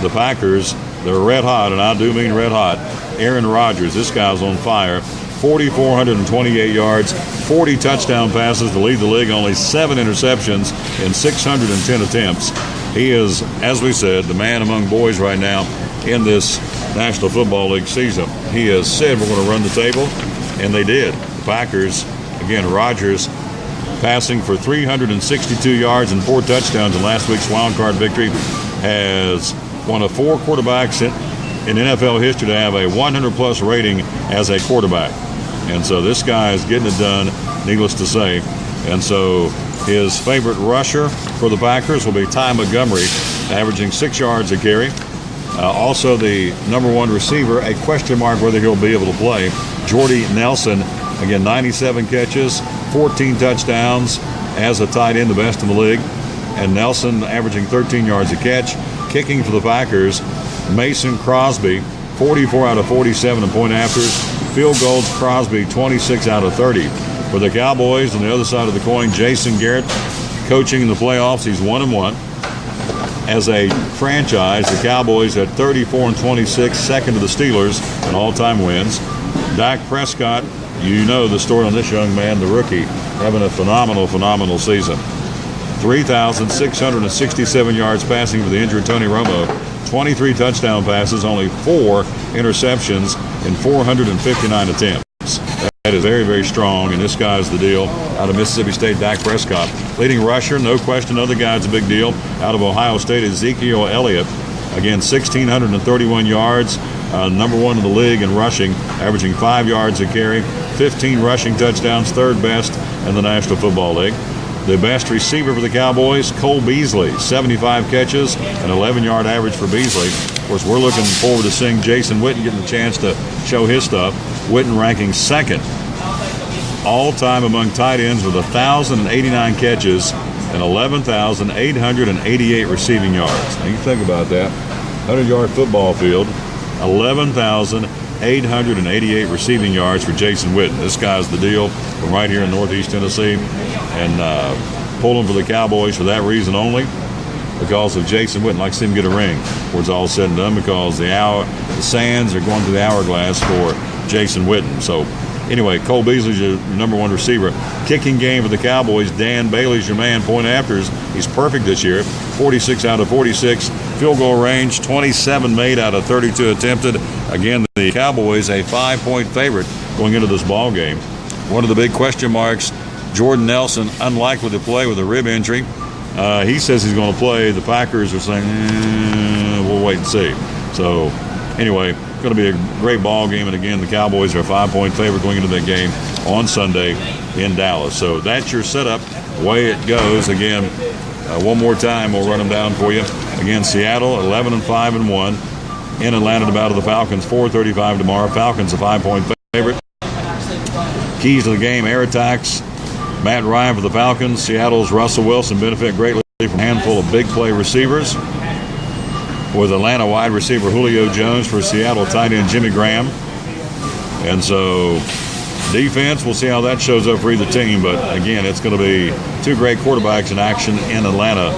the Packers, they're red hot, and I do mean red hot. Aaron Rodgers, this guy's on fire. 4,428 yards, 40 touchdown passes to lead the league, only 7 interceptions in 610 attempts. He is, as we said, the man among boys right now in this National Football League season. He has said we're going to run the table, and they did. The Packers, again, Rodgers passing for 362 yards and 4 touchdowns in last week's wild card victory, has one of 4 quarterbacks in NFL history to have a 100-plus rating as a quarterback. And so this guy is getting it done, needless to say. And so his favorite rusher for the Packers will be Ty Montgomery, averaging 6 yards a carry. Also the number 1 receiver, a question mark whether he'll be able to play, Jordy Nelson. Again, 97 catches, 14 touchdowns as a tight end, the best in the league. And Nelson averaging 13 yards a catch. Kicking for the Packers, Mason Crosby, 44 out of 47 in point afters. Field goals, Crosby, 26 out of 30. For the Cowboys, on the other side of the coin, Jason Garrett coaching in the playoffs. He's 1-1. As a franchise, the Cowboys at 34-26, second to the Steelers in all-time wins. Dak Prescott, you know the story on this young man, the rookie, having a phenomenal season. 3,667 yards passing for the injured Tony Romo. 23 touchdown passes, only 4 interceptions in 459 attempts. That is very, very strong, and this guy's the deal. Out of Mississippi State, Dak Prescott. Leading rusher, no question, other guy's a big deal. Out of Ohio State, Ezekiel Elliott. Again, 1,631 yards, number 1 in the league in rushing, averaging 5 yards a carry, 15 rushing touchdowns, third best in the National Football League. The best receiver for the Cowboys, Cole Beasley, 75 catches, an 11-yard average for Beasley. Of course, we're looking forward to seeing Jason Witten getting the chance to show his stuff. Witten ranking second all-time among tight ends with 1,089 catches and 11,888 receiving yards. Now, you think about that. 100-yard football field, 11,888 888 receiving yards for Jason Witten. This guy's the deal from right here in Northeast Tennessee, and pulling for the Cowboys for that reason only, because of Jason Witten. Like to see him get a ring before it's all said and done, because the sands are going through the hourglass for Jason Witten. So anyway, Cole Beasley's your number one receiver. Kicking game for the Cowboys, Dan Bailey's your man. Point afters, he's perfect this year. 46 out of 46. Field goal range, 27 made out of 32 attempted. Again, the Cowboys a 5-point favorite going into this ball game. One of the big question marks, Jordan Nelson, unlikely to play with a rib injury. He says he's going to play. The Packers are saying, we'll wait and see. So anyway, going to be a great ball game. And again, the Cowboys are a 5-point favorite going into that game on Sunday in Dallas. So that's your setup, the way it goes. Again, one more time, we'll run them down for you. Again, Seattle 11-5-1 in Atlanta to battle the Falcons. 4:35 tomorrow. Falcons a 5-point favorite. Keys to the game: air attacks. Matt Ryan for the Falcons. Seattle's Russell Wilson benefit greatly from a handful of big play receivers, with Atlanta wide receiver Julio Jones for Seattle tight end Jimmy Graham. And so defense, we'll see how that shows up for either team. But again, it's going to be two great quarterbacks in action in Atlanta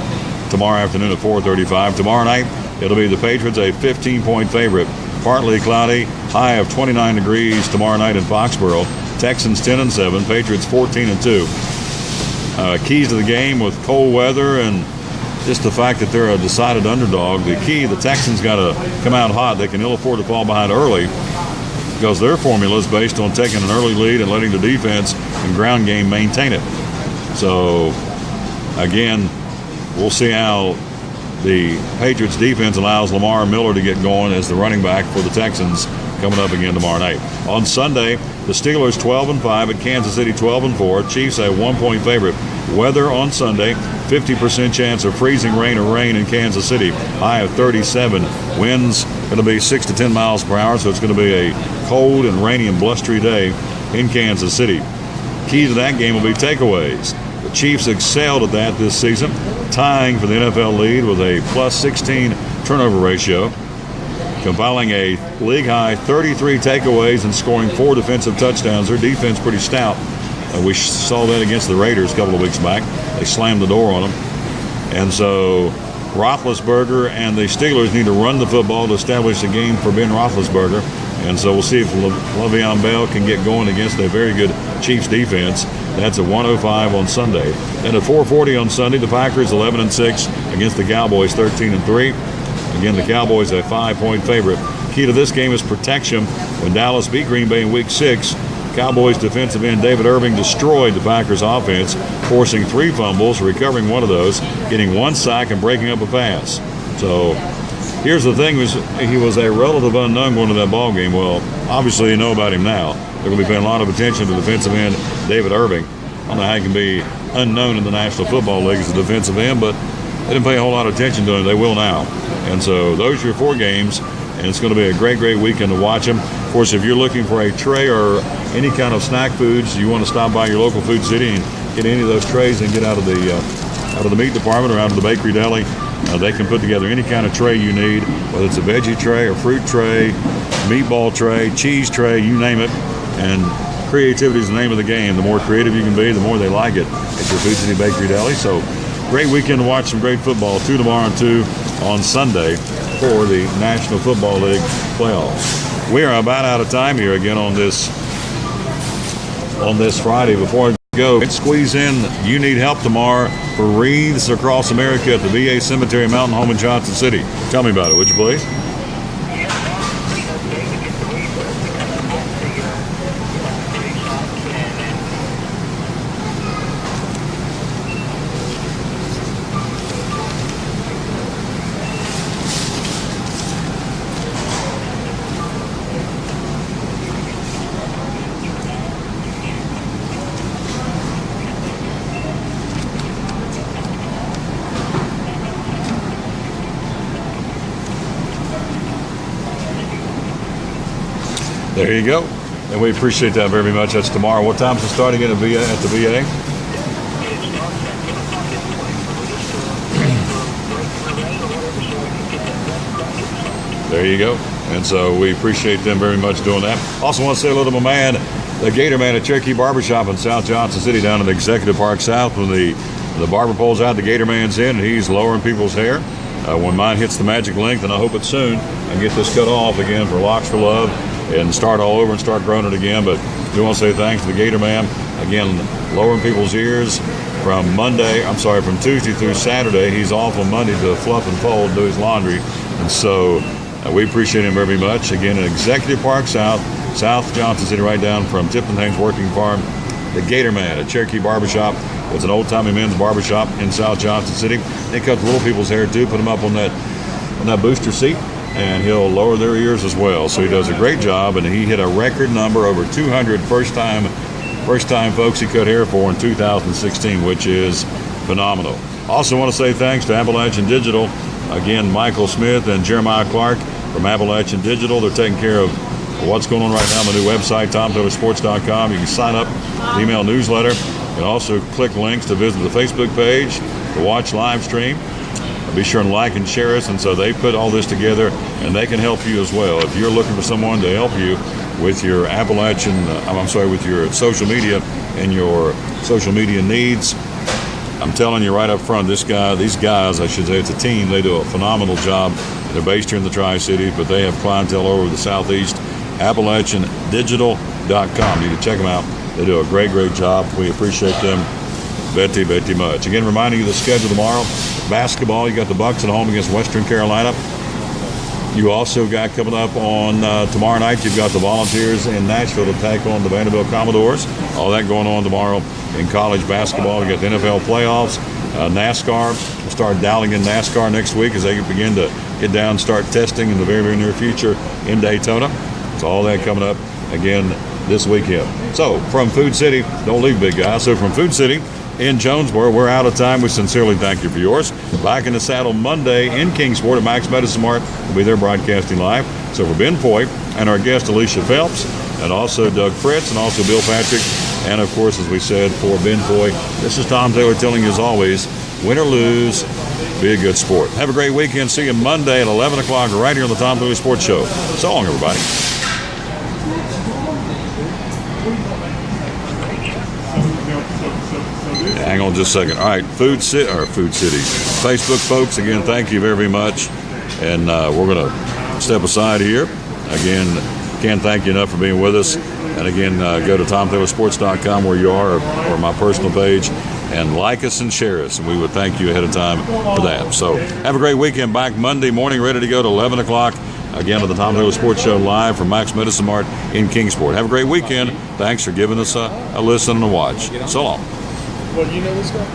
tomorrow afternoon at 4:35. Tomorrow night, it'll be the Patriots a 15-point favorite. Partly cloudy, high of 29 degrees tomorrow night in Foxborough. Texans 10-7, Patriots 14-2. Keys to the game with cold weather and just the fact that they're a decided underdog. The key, the Texans got to come out hot. They can ill afford to fall behind early, because their formula is based on taking an early lead and letting the defense and ground game maintain it. So, again, we'll see how the Patriots defense allows Lamar Miller to get going as the running back for the Texans coming up again tomorrow night. On Sunday, the Steelers 12-5 at Kansas City 12-4. Chiefs a 1-point favorite. Weather on Sunday, 50% chance of freezing rain or rain in Kansas City. High of 37. Winds going to be 6 to 10 miles per hour, so it's going to be a cold and rainy and blustery day in Kansas City. Key to that game will be takeaways. The Chiefs excelled at that this season, tying for the NFL lead with a plus 16 turnover ratio, compiling a league-high 33 takeaways and scoring 4 defensive touchdowns. Their defense pretty stout. We saw that against the Raiders a couple of weeks back. They slammed the door on them. And so Roethlisberger and the Steelers need to run the football to establish a game for Ben Roethlisberger. And so we'll see if Le'Veon Bell can get going against a very good Chiefs defense. That's at 1:05 on Sunday. Then at 4:40 on Sunday, the Packers 11-6 against the Cowboys 13-3. Again, the Cowboys a 5-point favorite. Key to this game is protection. When Dallas beat Green Bay in Week 6, Cowboys defensive end David Irving destroyed the Packers offense, forcing 3 fumbles, recovering one of those, getting 1 sack, and breaking up a pass. So here's the thing: he was a relative unknown going to that ball game. Well, obviously you know about him now. They're going to be paying a lot of attention to defensive end David Irving. I don't know how he can be unknown in the National Football League as a defensive end, but they didn't pay a whole lot of attention to him. They will now. And so those are your 4 games, and it's going to be a great, great weekend to watch them. Of course, if you're looking for a tray or any kind of snack foods, you want to stop by your local Food City and get any of those trays and get out of the meat department or out of the bakery deli. They can put together any kind of tray you need, whether it's a veggie tray, a fruit tray, meatball tray, cheese tray, you name it. And creativity is the name of the game. The more creative you can be, the more they like it at your Food City Bakery Deli. So great weekend to watch some great football. 2 tomorrow and 2 on Sunday for the National Football League playoffs. We are about out of time here again on this Friday. Before I go, let's squeeze in You Need Help tomorrow for Wreaths Across America at the VA Cemetery Mountain Home in Johnson City. Tell me about it, would you please? There you go. And we appreciate that very much. That's tomorrow. What time's it starting at the VA? There you go. And so we appreciate them very much doing that. Also want to say hello to my man, the Gator Man at Cherokee Barbershop in South Johnson City down in Executive Park South. When the barber pulls out, the Gator Man's in, and he's lowering people's hair. When mine hits the magic length, and I hope it's soon, I get this cut off again for Locks for Love and start all over and start growing it again. But we want to say thanks to the Gator Man. Again, lowering people's ears from Tuesday through Saturday. He's off on Monday to fluff and fold and do his laundry. And so we appreciate him very much. Again, in Executive Park South, South Johnson City, right down from Tipton Haynes Working Farm, the Gator Man at Cherokee Barbershop. It's an old-timey men's barbershop in South Johnson City. They cut the little people's hair too, put them up on that booster seat, and he'll lower their ears as well. So he does a great job, and he hit a record number, over 200 first-time folks he cut hair for in 2016, which is phenomenal. Also want to say thanks to Appalachian Digital. Again, Michael Smith and Jeremiah Clark from Appalachian Digital. They're taking care of what's going on right now on the new website, TomTaylorSports.com. You can sign up, email newsletter. You can also click links to visit the Facebook page to watch live stream. Be sure and like and share us. And so they put all this together, and they can help you as well. If you're looking for someone to help you with your with your social media and your social media needs, I'm telling you right up front, these guys, I should say, it's a team. They do a phenomenal job. They're based here in the Tri-Cities, but they have clientele all over the Southeast. AppalachianDigital.com. You can check them out. They do a great job. We appreciate them very much. Again, reminding you of the schedule tomorrow. Basketball, you got the Bucks at home against Western Carolina. You also got coming up on tomorrow night, you've got the Volunteers in Nashville to take on the Vanderbilt Commodores. All that going on tomorrow in college basketball. You got the NFL playoffs, NASCAR. We'll start dialing in NASCAR next week as they begin to get down and start testing in the very near future in Daytona. So all that coming up again this weekend. So from Food City, don't leave, big guy. So from Food City in Jonesboro, we're out of time. We sincerely thank you for yours. Back in the saddle Monday in Kingsport at Max Medicine Mart. We'll be there broadcasting live. So for Ben Foy and our guest Alicia Phelps, and also Doug Fritz, and also Bill Patrick, and of course, as we said, for Ben Foy, this is Tom Taylor telling you as always, win or lose, be a good sport. Have a great weekend. See you Monday at 11 o'clock right here on the Tom Taylor Sports Show. So long, everybody. Hang on just a second. All right, Food City. Facebook folks, again, thank you very much. And we're going to step aside here. Again, can't thank you enough for being with us. And again, go to TomTaylorSports.com where you are, or my personal page, and like us and share us. And we would thank you ahead of time for that. So have a great weekend. Back Monday morning, ready to go to 11 o'clock. Again, to the Tom Taylor Sports Show live from Max Medicine Mart in Kingsport. Have a great weekend. Thanks for giving us a listen and a watch. So long. Well, you know this guy?